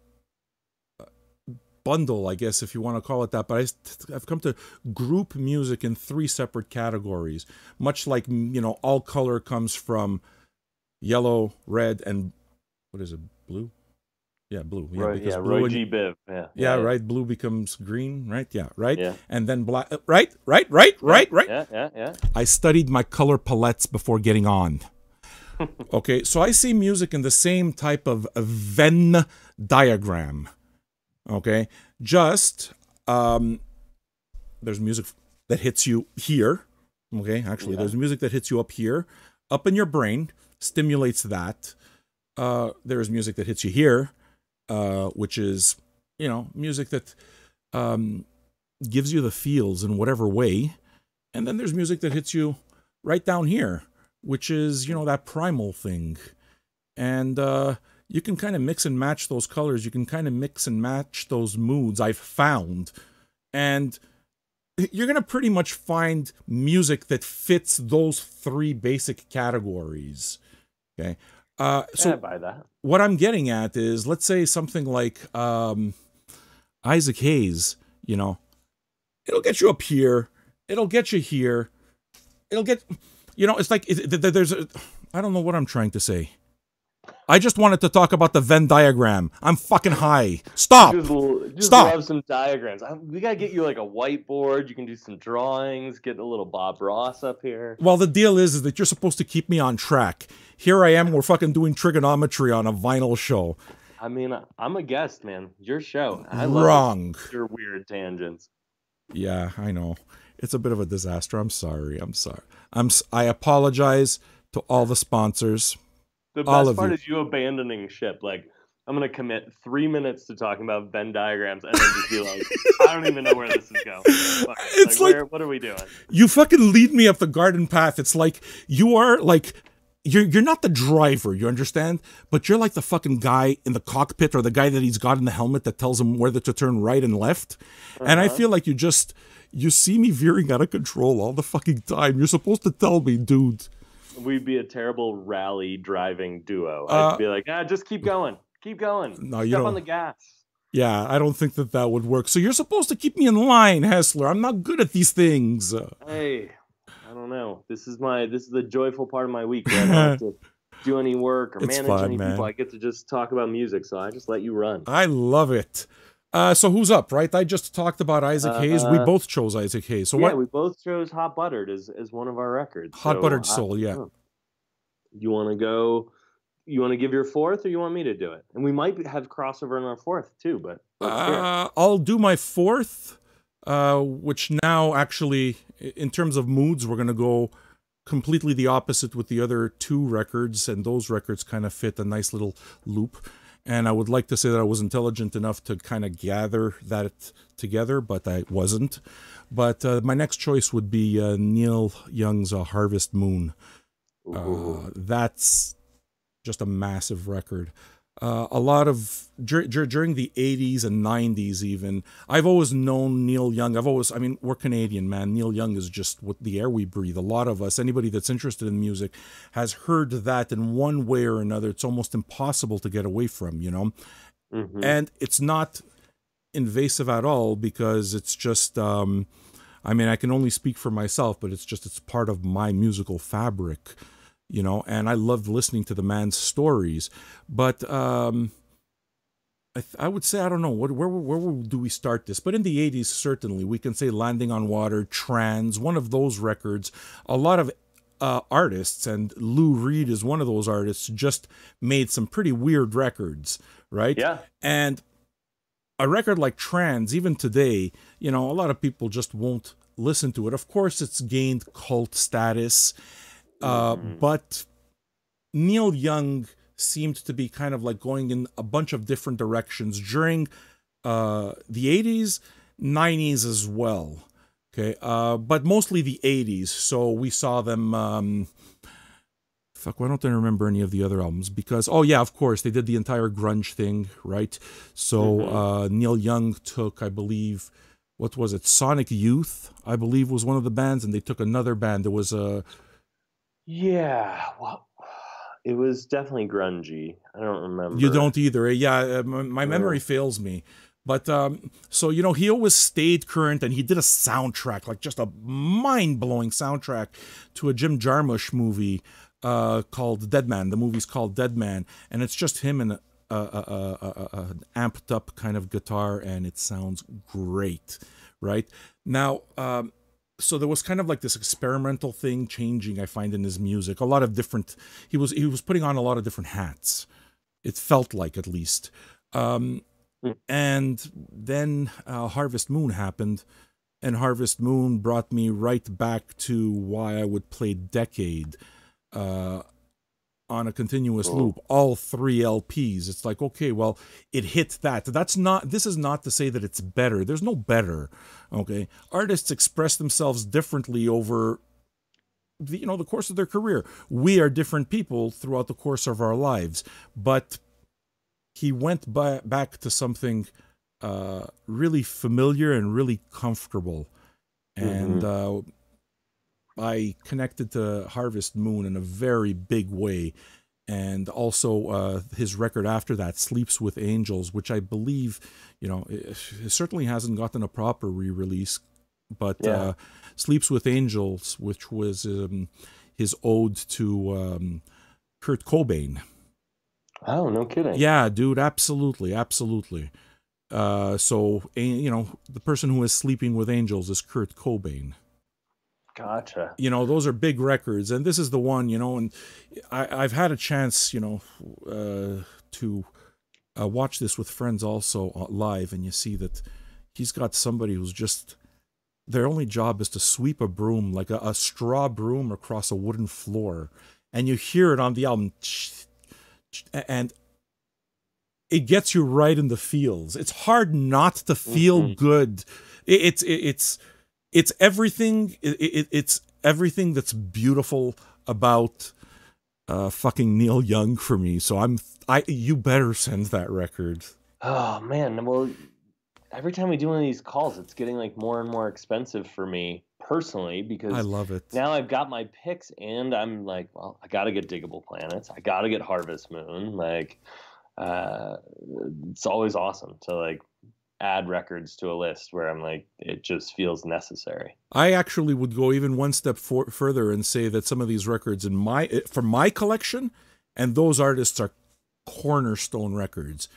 [SPEAKER 1] bundle, I guess, if you want to call it that, but I've come to group music in 3 separate categories, much like, all color comes from yellow, red, and what is it, blue? Yeah, blue. Yeah,
[SPEAKER 2] right, Roy G. Biv.
[SPEAKER 1] Yeah, right. Blue becomes green, right? Yeah, right.
[SPEAKER 2] Yeah.
[SPEAKER 1] And then black. Right.
[SPEAKER 2] Yeah.
[SPEAKER 1] I studied my color palettes before getting on. Okay, so I see music in the same type of Venn diagram. Okay, just there's music that hits you here. Okay, actually, there's music that hits you up here, up in your brain, stimulates that. There's music that hits you here, which is, music that gives you the feels in whatever way. And then there's music that hits you right down here, which is, that primal thing. And you can kind of mix and match those colors. You can kind of mix and match those moods, I've found. And you're going to pretty much find music that fits those 3 basic categories. Okay. So
[SPEAKER 2] I buy that.
[SPEAKER 1] What I'm getting at is, let's say something like Isaac Hayes, it'll get you up here. It'll get you here. It'll get, it's like, I don't know what I'm trying to say. I just wanted to talk about the Venn diagram. I'm fucking high. Stop.
[SPEAKER 2] Just
[SPEAKER 1] Stop.
[SPEAKER 2] love some diagrams. We gotta get you like a whiteboard. You can do some drawings. Get a little Bob Ross up here.
[SPEAKER 1] Well, the deal is that you're supposed to keep me on track. Here I am. We're fucking doing trigonometry on a vinyl show.
[SPEAKER 2] I mean, I'm a guest, man. Your show. I
[SPEAKER 1] love
[SPEAKER 2] your weird tangents.
[SPEAKER 1] Yeah, I know. It's a bit of a disaster. I'm sorry. I apologize to all the sponsors.
[SPEAKER 2] The best part is you abandoning ship. Like, I'm going to commit 3 minutes to talking about Venn diagrams and then just be like, I don't even know where this is going. It's like what are we doing?
[SPEAKER 1] You fucking lead me up the garden path. It's like, you are like, you're not the driver, you understand? But you're like the fucking guy in the cockpit, or the guy that he's got in the helmet that tells him whether to turn right and left. And I feel like you see me veering out of control all the fucking time. You're supposed to tell me, dude.
[SPEAKER 2] We'd be a terrible rally driving duo. I'd be like, just keep going. Keep going.
[SPEAKER 1] No, you
[SPEAKER 2] Step
[SPEAKER 1] don't.
[SPEAKER 2] On the gas.
[SPEAKER 1] Yeah, I don't think that would work. So you're supposed to keep me in line, Hessler. I'm not good at these things.
[SPEAKER 2] Hey, I don't know. This is the joyful part of my week where I don't have to do any work or manage any people. I get to just talk about music, so I just let you run.
[SPEAKER 1] I love it. So who's up, right? I just talked about Isaac Hayes. We both chose Isaac Hayes. So
[SPEAKER 2] we both chose Hot Buttered as one of our records.
[SPEAKER 1] Hot Buttered Soul, yeah.
[SPEAKER 2] You want to go? You want to give your 4th, or you want me to do it? And we might have crossover in our 4th too, but
[SPEAKER 1] I'll do my 4th, which now actually, in terms of moods, we're going to go completely the opposite with the other 2 records, and those records kind of fit a nice little loop. And I would like to say that I was intelligent enough to kind of gather that together, but I wasn't. But my next choice would be Neil Young's Harvest Moon. That's just a massive record. A lot of during the 80s and 90s even, I've always known Neil Young. I mean, we're Canadian, man. Neil Young is just what the air we breathe. A lot of us, anybody that's interested in music, has heard that in one way or another. It's almost impossible to get away from, you know.
[SPEAKER 2] Mm-hmm.
[SPEAKER 1] And it's not invasive at all, because it's just I mean, I can only speak for myself, but it's part of my musical fabric, you know. And I loved listening to the man's stories. But I would say, I don't know, where do we start this? But in the 80s, certainly we can say Landing on Water, Trans, one of those records. A lot of artists, and Lou Reed is one of those artists, just made some pretty weird records, right?
[SPEAKER 2] Yeah.
[SPEAKER 1] And a record like Trans, even today, you know, a lot of people just won't listen to it. Of course, it's gained cult status, but Neil Young seemed to be kind of like going in a bunch of different directions during the 80s, 90s as well. Okay, but mostly the 80s. So we saw them. Fuck, why don't I remember any of the other albums? Because, oh yeah, of course, they did the entire grunge thing, right? So Neil Young took, I believe, what was it? Sonic Youth, I believe, was one of the bands, and they took another band. There was a...
[SPEAKER 2] Yeah, well, it was definitely grungy. I don't remember.
[SPEAKER 1] You don't either. Yeah, my memory fails me. But so, you know, he always stayed current, and he did a soundtrack, like just a mind-blowing soundtrack to a Jim Jarmusch movie called Dead Man. The movie's called Dead Man, and it's just him and an amped up kind of guitar, and it sounds great, right? Now, so there was kind of like this experimental thing changing, I find, in his music. A lot of different, he was putting on a lot of different hats. It felt like, at least. And then Harvest Moon happened, and Harvest Moon brought me right back to why I would play Decade on a continuous loop, all 3 LPs. It's like, okay, well, it hit that. This is not to say that it's better. There's no better, okay? Artists express themselves differently over the course of their career. We are different people throughout the course of our lives, but he went back to something really familiar and really comfortable. And I connected to Harvest Moon in a very big way. And also his record after that, Sleeps with Angels, which I believe, it certainly hasn't gotten a proper re-release. But Sleeps with Angels, which was his ode to Kurt Cobain.
[SPEAKER 2] Oh, no kidding.
[SPEAKER 1] Yeah, dude, absolutely, absolutely. So, the person who is sleeping with angels is Kurt Cobain.
[SPEAKER 2] Gotcha.
[SPEAKER 1] Those are big records, and this is the one, and I've had a chance, to watch this with friends also live, and you see that he's got somebody who's just, their only job is to sweep a broom, like a straw broom across a wooden floor, and you hear it on the album, and it gets you right in the feels. It's hard not to feel good. It's everything. It's everything that's beautiful about fucking Neil Young for me. So you better send that record.
[SPEAKER 2] Oh man, well, every time we do one of these calls, it's getting like more and more expensive for me personally, because
[SPEAKER 1] I love it.
[SPEAKER 2] Now I've got my picks, and I'm like, well, I got to get Diggable Planets. I got to get Harvest Moon. Like, it's always awesome to like add records to a list where I'm like, it just feels necessary.
[SPEAKER 1] I actually would go even one step further and say that some of these records for my collection, and those artists are cornerstone records.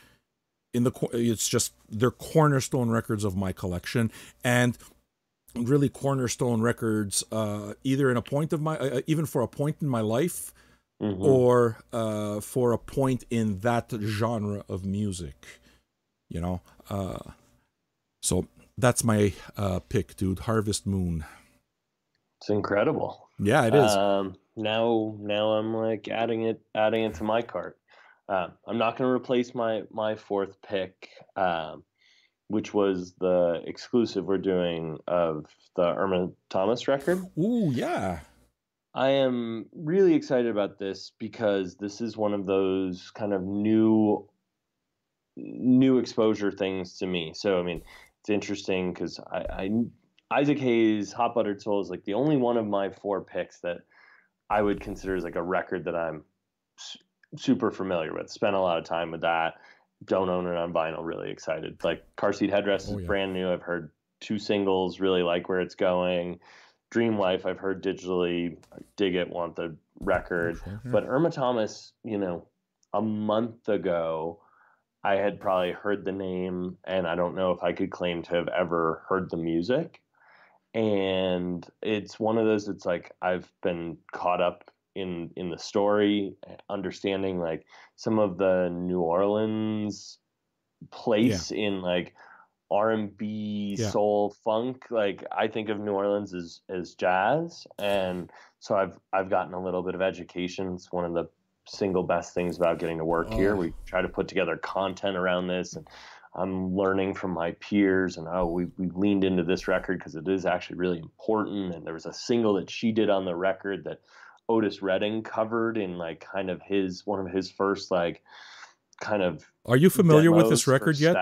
[SPEAKER 1] It's just, they're cornerstone records of my collection, and really cornerstone records, either in a point of my, even for a point in my life, or for a point in that genre of music, so that's my pick, dude. Harvest Moon.
[SPEAKER 2] It's incredible.
[SPEAKER 1] Yeah, it is.
[SPEAKER 2] Now I'm like adding it to my cart. I'm not going to replace my fourth pick, which was the exclusive we're doing of the Irma Thomas record.
[SPEAKER 1] Ooh, yeah.
[SPEAKER 2] I am really excited about this because this is one of those kind of new new exposure things to me. So I mean, it's interesting because Isaac Hayes' Hot Buttered Soul is like the only one of my four picks that I would consider as like a record that I'm super familiar with. Spent a lot of time with that. Don't own it on vinyl. Really excited. Like Car Seat Headrest is brand new. I've heard two singles. Really like where it's going. Dream Wife, I've heard digitally. Dig it. Want the record. But Irma Thomas, you know, a month ago, I had probably heard the name, and I don't know if I could claim to have ever heard the music. And it's one of those. It's like I've been caught up in the story, understanding like some of the New Orleans place in like R&B, soul, funk. Like I think of New Orleans as jazz, and so I've gotten a little bit of education. It's one of the single best things about getting to work here. We try to put together content around this, and I'm learning from my peers. And we leaned into this record because it is actually really important. And there was a single that she did on the record that Otis Redding covered in like kind of one of his first like kind of.
[SPEAKER 1] Are you familiar with this record yet?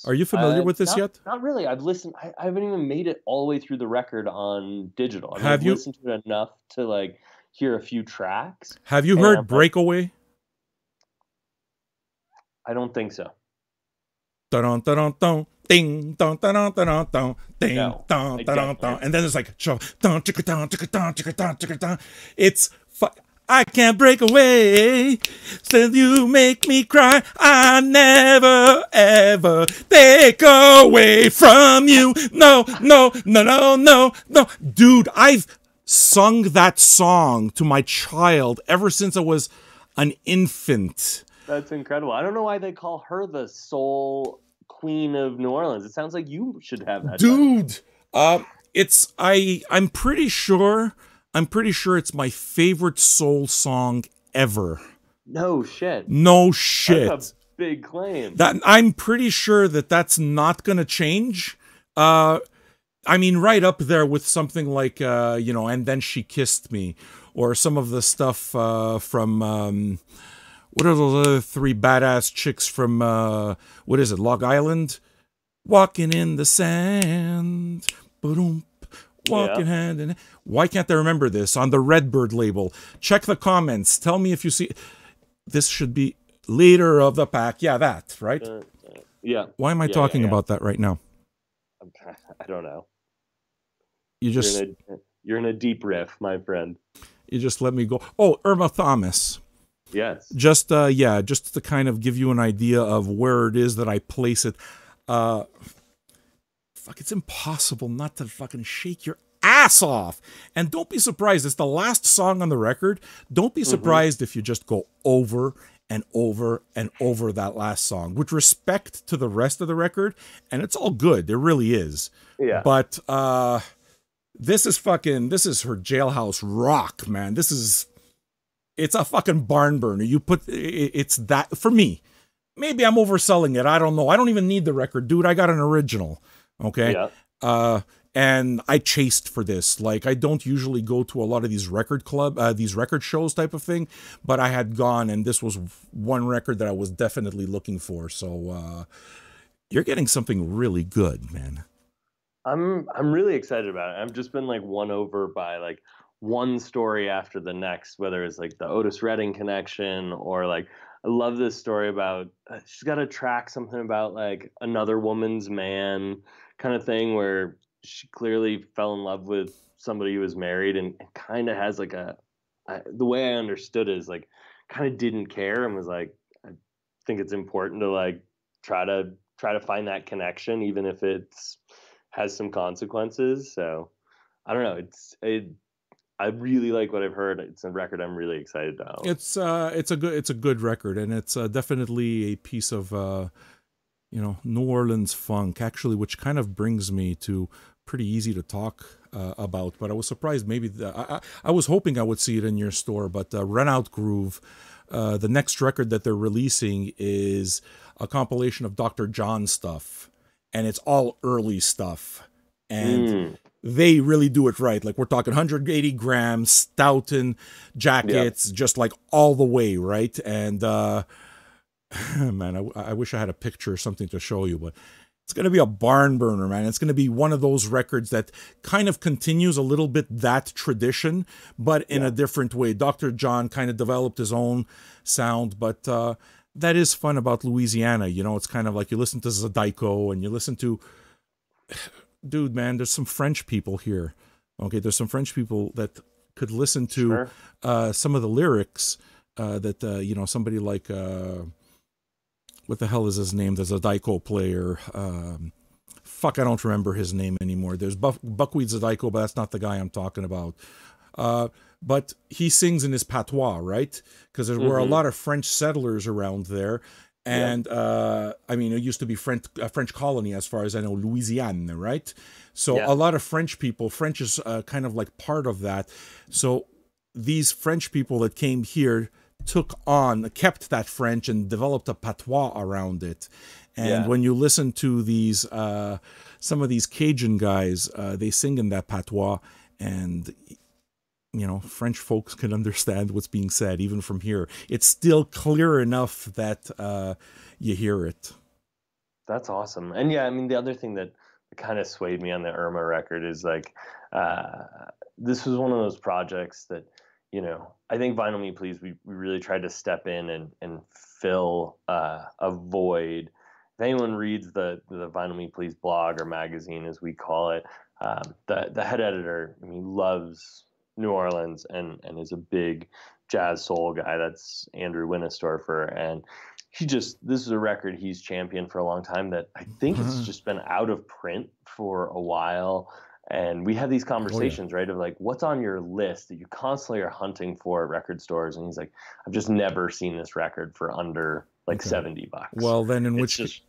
[SPEAKER 1] Are you familiar with this yet?
[SPEAKER 2] Not really. I've listened. I haven't even made it all the way through the record on digital. I've listened to it enough to like hear a few tracks.
[SPEAKER 1] Have you heard Breakaway?
[SPEAKER 2] I don't think so.
[SPEAKER 1] Dun dun dun dun ding dun dun dun dun dun ding dun dun dun, and then it's like dun chicka dun chicka dun chicka dun chicka dun. It's I can't break away, still you make me cry. I never ever take away from you. No, no, no, no, no, no, dude. I've sung that song to my child ever since I was an infant.
[SPEAKER 2] That's incredible. I don't know why they call her the soul queen of New Orleans. It sounds like you should have that.
[SPEAKER 1] Dude, I'm pretty sure it's my favorite soul song ever.
[SPEAKER 2] No shit.
[SPEAKER 1] No shit.
[SPEAKER 2] That's a big claim.
[SPEAKER 1] That I'm pretty sure that's not going to change. I mean, right up there with something like, And Then She Kissed Me, or some of the stuff from, what are those other three badass chicks from, what is it, Long Island? Walking in the Sand. Ba-doom, walking hand in hand. Why can't I remember this? On the Redbird label. Check the comments. Tell me if you see. This should be Leader of the Pack. Yeah, that, right?
[SPEAKER 2] Yeah.
[SPEAKER 1] Why am I talking about that right now?
[SPEAKER 2] I don't know.
[SPEAKER 1] You're
[SPEAKER 2] in a deep riff, my friend.
[SPEAKER 1] You just let me go. Oh, Irma Thomas.
[SPEAKER 2] Yes.
[SPEAKER 1] Just to kind of give you an idea of where it is that I place it. It's impossible not to fucking shake your ass off. And don't be surprised. It's the last song on the record. Don't be surprised if you just go over and over and over that last song with respect to the rest of the record. And it's all good. It really is.
[SPEAKER 2] Yeah.
[SPEAKER 1] But this is her jailhouse rock, man. It's a fucking barn burner. It's that for me. Maybe I'm overselling it. I don't know. I don't even need the record, dude. I got an original. Okay.
[SPEAKER 2] Yeah.
[SPEAKER 1] And I chased for this. Like, I don't usually go to a lot of these record shows type of thing, but I had gone, and this was one record that I was definitely looking for. So, you're getting something really good, man.
[SPEAKER 2] I'm really excited about it. I've just been like won over by like one story after the next, whether it's like the Otis Redding connection or like, I love this story about, she's got a track, something about like another woman's man kind of thing where she clearly fell in love with somebody who was married and kind of has like the way I understood it is like kind of didn't care and was like, I think it's important to like try to find that connection, even if it's has some consequences. So I don't know. I really like what I've heard. It's a record I'm really excited about.
[SPEAKER 1] It's a good record, and it's definitely a piece of New Orleans funk, actually, which kind of brings me to pretty easy to talk about. But I was surprised. Maybe I was hoping I would see it in your store, but Run Out Groove, the next record that they're releasing is a compilation of Dr. John stuff, and it's all early stuff, and they really do it right. Like, we're talking 180 grams, Stoughton jackets, just like all the way, right? And Man, I wish I had a picture or something to show you, but it's going to be a barn burner, man. It's going to be one of those records that kind of continues a little bit that tradition, but in a different way. Dr. John kind of developed his own sound, but that is fun about Louisiana. You know, it's kind of like you listen to Zydeco and you listen to... Dude, man, there's some French people here. Okay, there's some French people that could listen to some of the lyrics that, you know, somebody like... what the hell is his name? There's a Zydeco player. Fuck, I don't remember his name anymore. There's Buckwheat Zydeco, but that's not the guy I'm talking about. But he sings in his patois, right? Because there were a lot of French settlers around there. And, I mean, it used to be a French colony, as far as I know, Louisiane, right? So a lot of French people, French is kind of like part of that. So these French people that came here kept that French and developed a patois around it. And when you listen to these, some of these Cajun guys, they sing in that patois, and, you know, French folks can understand what's being said, even from here. It's still clear enough that you hear it.
[SPEAKER 2] That's awesome. And yeah, I mean, the other thing that kind of swayed me on the Irma record is like, this was one of those projects that, you know, I think Vinyl Me Please, we really tried to step in and fill a void. If anyone reads the Vinyl Me Please blog or magazine, as we call it, the head editor, I mean, loves New Orleans and is a big jazz soul guy. That's Andrew Winnestorfer. And this is a record he's championed for a long time that I think it's just been out of print for a while. And we had these conversations, right, of like, what's on your list that you constantly are hunting for at record stores? And he's like, I've just never seen this record for under like $70.
[SPEAKER 1] Well, then
[SPEAKER 2] it's just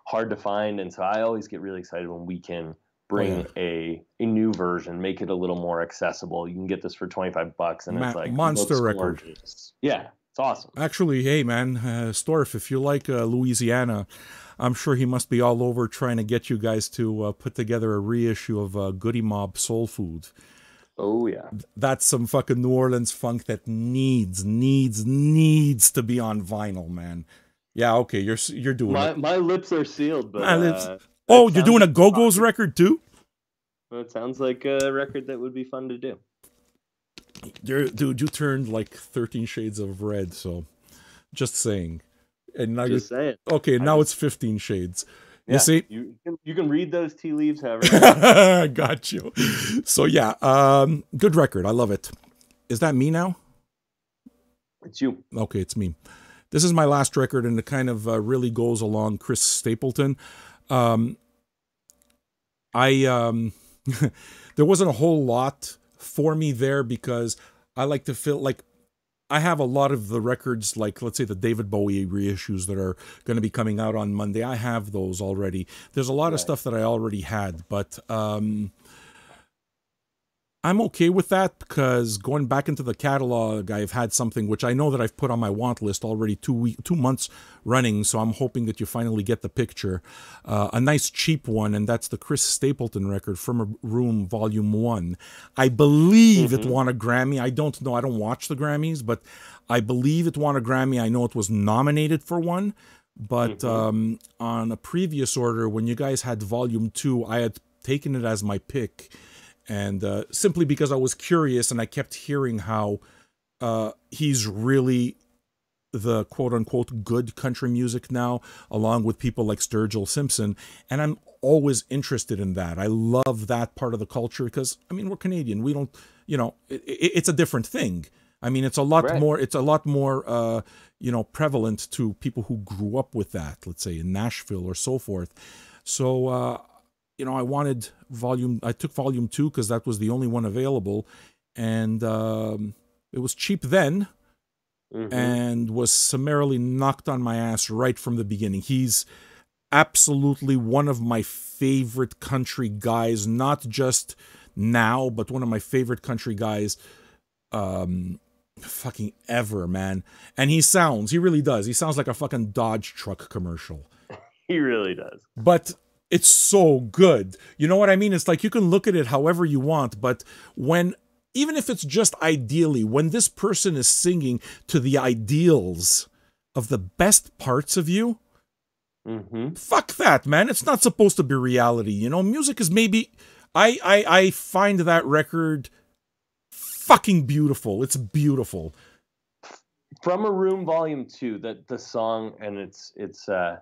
[SPEAKER 2] hard to find. And so I always get really excited when we can bring a new version, make it a little more accessible. You can get this for $25, and it's like
[SPEAKER 1] monster record.
[SPEAKER 2] Gorgeous. Yeah, it's awesome.
[SPEAKER 1] Actually, hey man, Storff, if you like Louisiana, I'm sure he must be all over trying to get you guys to put together a reissue of Goody Mob Soul Food.
[SPEAKER 2] Oh yeah,
[SPEAKER 1] that's some fucking New Orleans funk that needs to be on vinyl, man. Yeah, okay, you're doing it.
[SPEAKER 2] My lips are sealed, but
[SPEAKER 1] oh, you're doing a Go-Go's record too?
[SPEAKER 2] Well, it sounds like a record that would be fun to do.
[SPEAKER 1] Dude, you turned like 13 shades of red, so just saying. And now
[SPEAKER 2] just say it.
[SPEAKER 1] Okay, now it's 15 shades. You see?
[SPEAKER 2] You can read those tea leaves however.
[SPEAKER 1] Got you. So yeah, good record. I love it. Is that me now?
[SPEAKER 2] It's you.
[SPEAKER 1] Okay, it's me. This is my last record, and it kind of really goes along Chris Stapleton. There wasn't a whole lot for me there because I like to feel like I have a lot of the records, like let's say the David Bowie reissues that are going to be coming out on Monday. I have those already. There's a lot of stuff that I already had, but I'm okay with that because going back into the catalog, I've had something which I know that I've put on my want list already 2 months running, so I'm hoping that you finally get the picture. A nice cheap one, and that's the Chris Stapleton record, From a Room Volume 1. I believe it won a Grammy. I don't know. I don't watch the Grammys, but I believe it won a Grammy. I know it was nominated for one, but on a previous order, when you guys had Volume 2, I had taken it as my pick. And simply because I was curious and I kept hearing how he's really the quote-unquote good country music now, along with people like Sturgill Simpson. And I'm always interested in that. I love that part of the culture because, I mean, we're Canadian. We don't, you know, it's a different thing. I mean, it's a lot more, you know, prevalent to people who grew up with that, let's say in Nashville or so forth. So, you know, I took volume 2 because that was the only one available, and it was cheap then, and was summarily knocked on my ass right from the beginning. He's absolutely one of my favorite country guys, not just now, but one of my favorite country guys fucking ever, man. And he really does. He sounds like a fucking Dodge truck commercial.
[SPEAKER 2] He really does.
[SPEAKER 1] But it's so good. You know what I mean? It's like you can look at it however you want, but even if it's just ideally, when this person is singing to the ideals of the best parts of you.
[SPEAKER 2] Mm-hmm.
[SPEAKER 1] Fuck that, man. It's not supposed to be reality. You know, music is maybe... I find that record fucking beautiful. It's beautiful.
[SPEAKER 2] From a Room Volume 2, that the song, and it's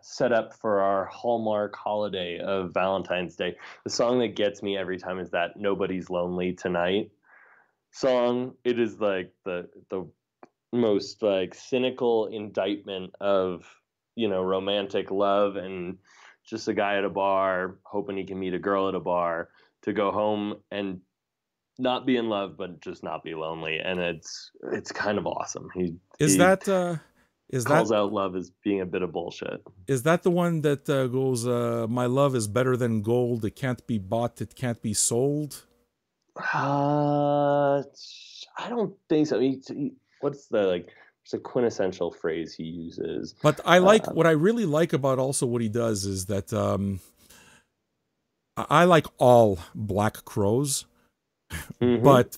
[SPEAKER 2] set up for our Hallmark holiday of Valentine's Day. The song that gets me every time is that Nobody's Lonely Tonight song. It is like the most like cynical indictment of, you know, romantic love, and just a guy at a bar hoping he can meet a girl at a bar to go home and not be in love, but just not be lonely. And it's kind of awesome. He calls out love as being a bit of bullshit.
[SPEAKER 1] Is that the one that goes, my love is better than gold. It can't be bought. It can't be sold.
[SPEAKER 2] I don't think so. What's the, like, it's a quintessential phrase he uses.
[SPEAKER 1] But I like, what I really like about also what he does is that I like all Black Crowes.
[SPEAKER 2] Mm-hmm.
[SPEAKER 1] But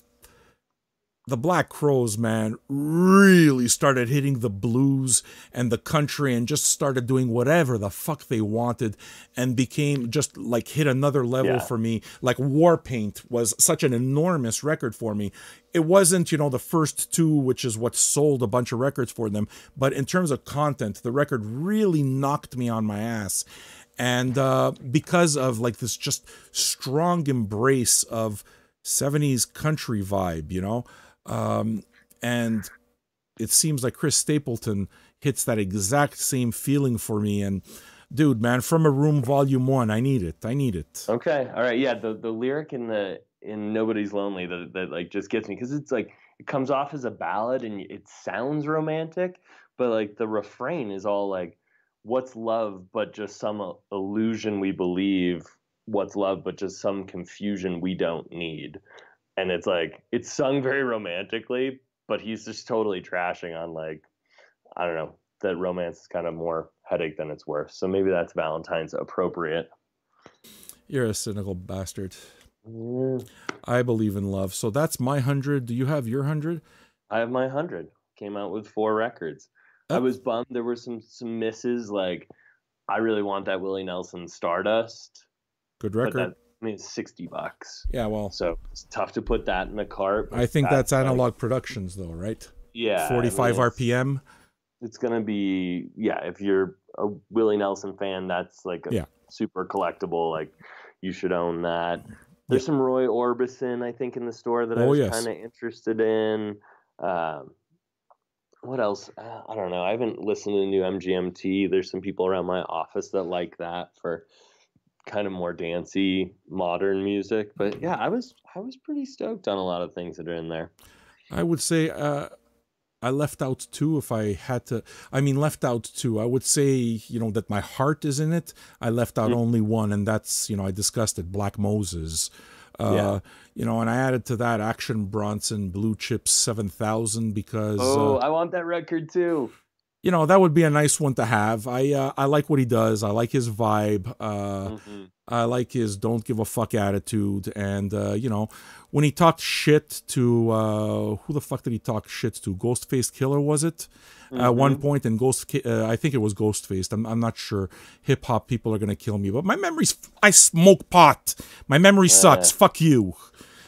[SPEAKER 1] the Black Crowes, man, really started hitting the blues and the country and just started doing whatever the fuck they wanted, and became just like hit another level for me. Like Warpaint was such an enormous record for me. It wasn't, you know, the first two, which is what sold a bunch of records for them. But in terms of content, the record really knocked me on my ass. And because of like this just strong embrace of 70s country vibe, you know? And it seems like Chris Stapleton hits that exact same feeling for me. And dude, man, From a Room Volume 1, I need it. I need it.
[SPEAKER 2] Okay. All right. Yeah. The lyric in Nobody's Lonely that like just gets me, because it's like, it comes off as a ballad and it sounds romantic, but like the refrain is all like, what's love but just some illusion we believe, what's love but just some confusion we don't need. And it's like, it's sung very romantically, but he's just totally trashing on, like, I don't know, that romance is kind of more headache than it's worth. So maybe that's Valentine's appropriate.
[SPEAKER 1] You're a cynical bastard. I believe in love. So that's my 100. Do you have your 100?
[SPEAKER 2] I have my 100. Came out with 4 records. I was bummed. There were some misses. Like, I really want that Willie Nelson Stardust.
[SPEAKER 1] Good record.
[SPEAKER 2] I mean, it's $60.
[SPEAKER 1] Yeah, well.
[SPEAKER 2] So it's tough to put that in the cart.
[SPEAKER 1] I think that's Analog Productions, though, right?
[SPEAKER 2] Yeah.
[SPEAKER 1] 45 RPM.
[SPEAKER 2] It's going to be, yeah, if you're a Willie Nelson fan, that's like a super collectible. Like, you should own that. There's some Roy Orbison, I think, in the store that I was kind of interested in. What else? I don't know. I haven't listened to the new MGMT. There's some people around my office that like that for kind of more dancey modern music. But yeah, I was pretty stoked on a lot of things that are in there.
[SPEAKER 1] I would say I left out 2 if I had to. I mean, left out 2. I would say, you know, that my heart is in it. I left out only 1, and that's, you know, I discussed it, Black Moses. You know, and I added to that Action Bronson Blue Chips 7000 because...
[SPEAKER 2] I want that record too.
[SPEAKER 1] You know, that would be a nice one to have. I like what he does. I like his vibe. I like his don't give a fuck attitude. And, you know, when he talked shit to... who the fuck did he talk shit to? Ghostface Killer, was it? At one point, and I think it was Ghostface. I'm not sure. Hip-hop people are going to kill me. But my memory's... I smoke pot. My memory sucks. Fuck you.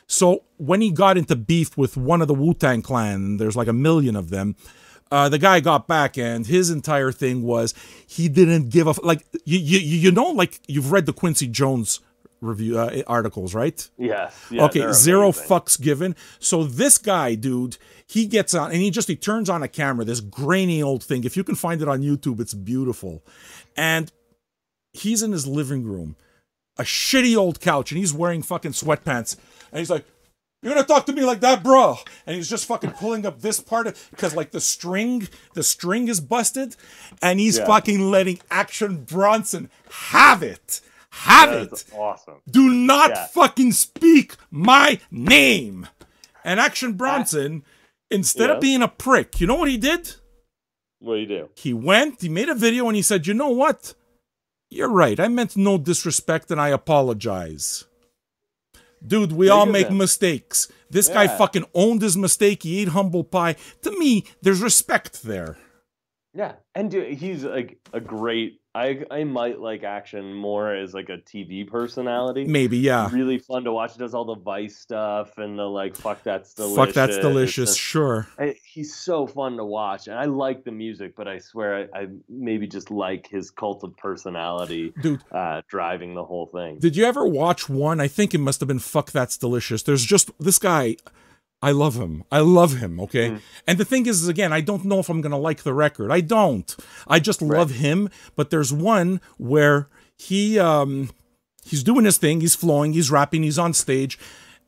[SPEAKER 1] So when he got into beef with one of the Wu-Tang Clan, there's like a million of them, the guy got back, and his entire thing was he didn't give a... Like, you know, like, you've read the Quincy Jones review articles, right?
[SPEAKER 2] Yes. Yeah,
[SPEAKER 1] okay, zero fucks given. So this guy, dude, he gets on, and he turns on a camera, this grainy old thing. If you can find it on YouTube, it's beautiful. And he's in his living room, a shitty old couch, and he's wearing fucking sweatpants. And he's like, "You're gonna talk to me like that, bro?" And he's just fucking pulling up this part of, because like the string is busted, and he's fucking letting Action Bronson have it. That's
[SPEAKER 2] awesome.
[SPEAKER 1] Do not fucking speak my name. And Action Bronson, instead of being a prick, you know what he did?
[SPEAKER 2] What did he do?
[SPEAKER 1] He made a video and he said, "You know what? You're right. I meant no disrespect and I apologize." Dude, we all make mistakes. This guy fucking owned his mistake. He ate humble pie. To me, there's respect there.
[SPEAKER 2] Yeah, and he's like a great. I might like Action more as like a TV personality.
[SPEAKER 1] Maybe, yeah.
[SPEAKER 2] Really fun to watch. He does all the Vice stuff and the like, fuck that's
[SPEAKER 1] Fuck, that's
[SPEAKER 2] delicious.
[SPEAKER 1] delicious. Sure.
[SPEAKER 2] He's so fun to watch, and I like the music, but I swear I maybe just like his cult of personality,
[SPEAKER 1] dude,
[SPEAKER 2] driving the whole thing.
[SPEAKER 1] Did you ever watch one? I think it must have been Fuck That's Delicious. There's just this guy. I love him. I love him, okay? And the thing is, again, I don't know if I'm going to like the record. I don't. I just love him. But there's one where he's doing his thing. He's flowing. He's rapping. He's on stage.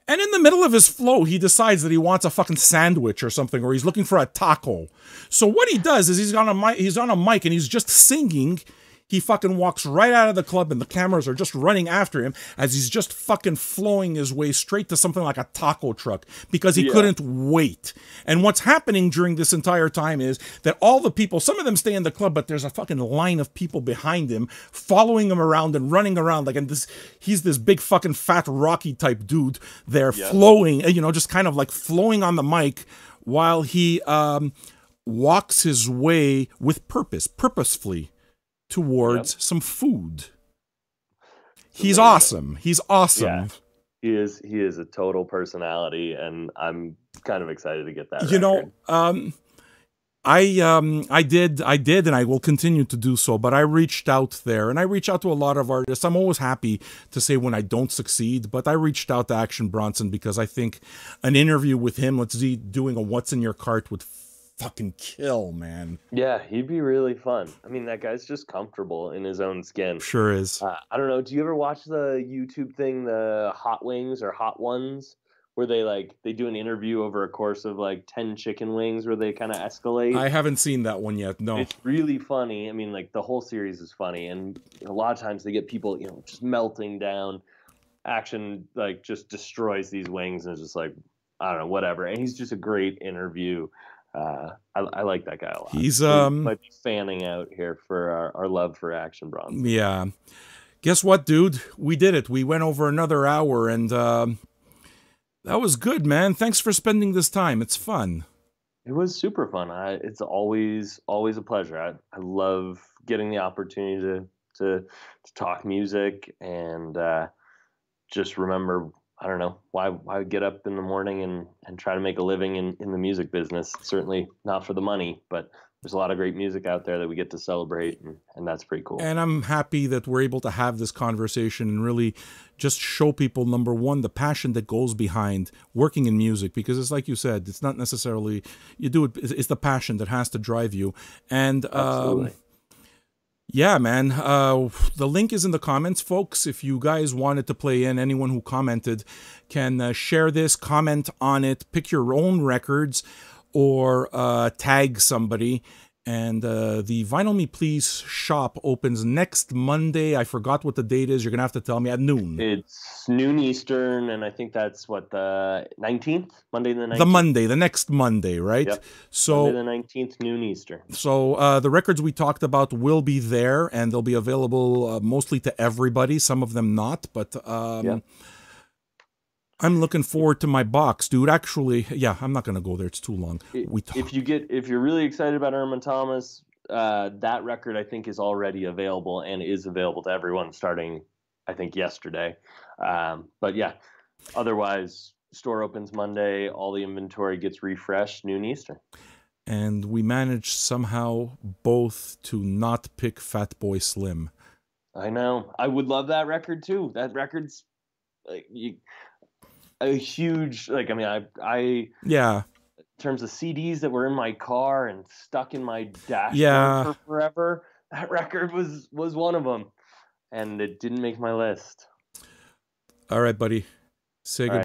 [SPEAKER 1] And in the middle of his flow, he decides that he wants a fucking sandwich or something, or he's looking for a taco. So what he does is he's on a mic and he's just singing. He fucking walks right out of the club and the cameras are just running after him as he's just fucking flowing his way straight to something like a taco truck because he couldn't wait. And what's happening during this entire time is that all the people, some of them stay in the club, but there's a fucking line of people behind him following him around and running around like, and he's this big fucking fat Rocky type dude there flowing, you know, just kind of like flowing on the mic while he walks his way with purposefully towards some food. He's awesome. He's awesome.
[SPEAKER 2] Yeah. He is a total personality, and I'm kind of excited to get that.
[SPEAKER 1] You know, I did, and I will continue to do so. But I reached out there, and I reach out to a lot of artists. I'm always happy to say when I don't succeed, but I reached out to Action Bronson because I think an interview with him, let's see, doing a What's in Your Cart would fucking kill, man.
[SPEAKER 2] Yeah, he'd be really fun. I mean, that guy's just comfortable in his own skin.
[SPEAKER 1] Sure is.
[SPEAKER 2] I don't know. Do you ever watch the YouTube thing, the Hot Wings or Hot Ones, where they do an interview over a course of like 10 chicken wings where they kind of escalate?
[SPEAKER 1] I haven't seen that one yet. No.
[SPEAKER 2] It's really funny. I mean, like the whole series is funny, and a lot of times they get people, you know, just melting down. Action like just destroys these wings and is just like, I don't know, whatever. And he's just a great interview. I like that guy a lot.
[SPEAKER 1] He's
[SPEAKER 2] might be fanning out here for our love for Action Bronson.
[SPEAKER 1] Yeah. Guess what, dude? We did it. We went over another hour, and that was good, man. Thanks for spending this time. It's fun.
[SPEAKER 2] It was super fun. It's always a pleasure. I love getting the opportunity to talk music and just remember, I don't know, why get up in the morning and try to make a living in the music business. Certainly not for the money, but there's a lot of great music out there that we get to celebrate, and that's pretty cool.
[SPEAKER 1] And I'm happy that we're able to have this conversation and really just show people, number one, the passion that goes behind working in music, because it's like you said, it's not necessarily, you do it, it's the passion that has to drive you. And
[SPEAKER 2] Absolutely.
[SPEAKER 1] yeah, man. The link is in the comments, folks. If you guys wanted to play in, anyone who commented can share this, comment on it, pick your own records, or tag somebody. And the Vinyl Me Please shop opens next Monday. I forgot what the date is. You're going to have to tell me at noon.
[SPEAKER 2] It's noon Eastern, and I think that's what, the 19th? Monday the 19th?
[SPEAKER 1] The next Monday, right?
[SPEAKER 2] Yep.
[SPEAKER 1] So,
[SPEAKER 2] Monday the 19th, noon Eastern.
[SPEAKER 1] So the records we talked about will be there, and they'll be available mostly to everybody, some of them not, but I'm looking forward to my box, dude. Actually, yeah, I'm not going to go there. It's too long.
[SPEAKER 2] If you're really excited about Irma Thomas, that record I think is already available and is available to everyone starting, I think, yesterday. But yeah, otherwise, store opens Monday. All the inventory gets refreshed noon Eastern.
[SPEAKER 1] And we managed somehow both to not pick Fatboy Slim.
[SPEAKER 2] I know. I would love that record too. That record's like a huge, like, I mean, I
[SPEAKER 1] yeah,
[SPEAKER 2] in terms of CDs that were in my car and stuck in my dashboard for forever, that record was one of them, and it didn't make my list.
[SPEAKER 1] All right, buddy. Say goodbye.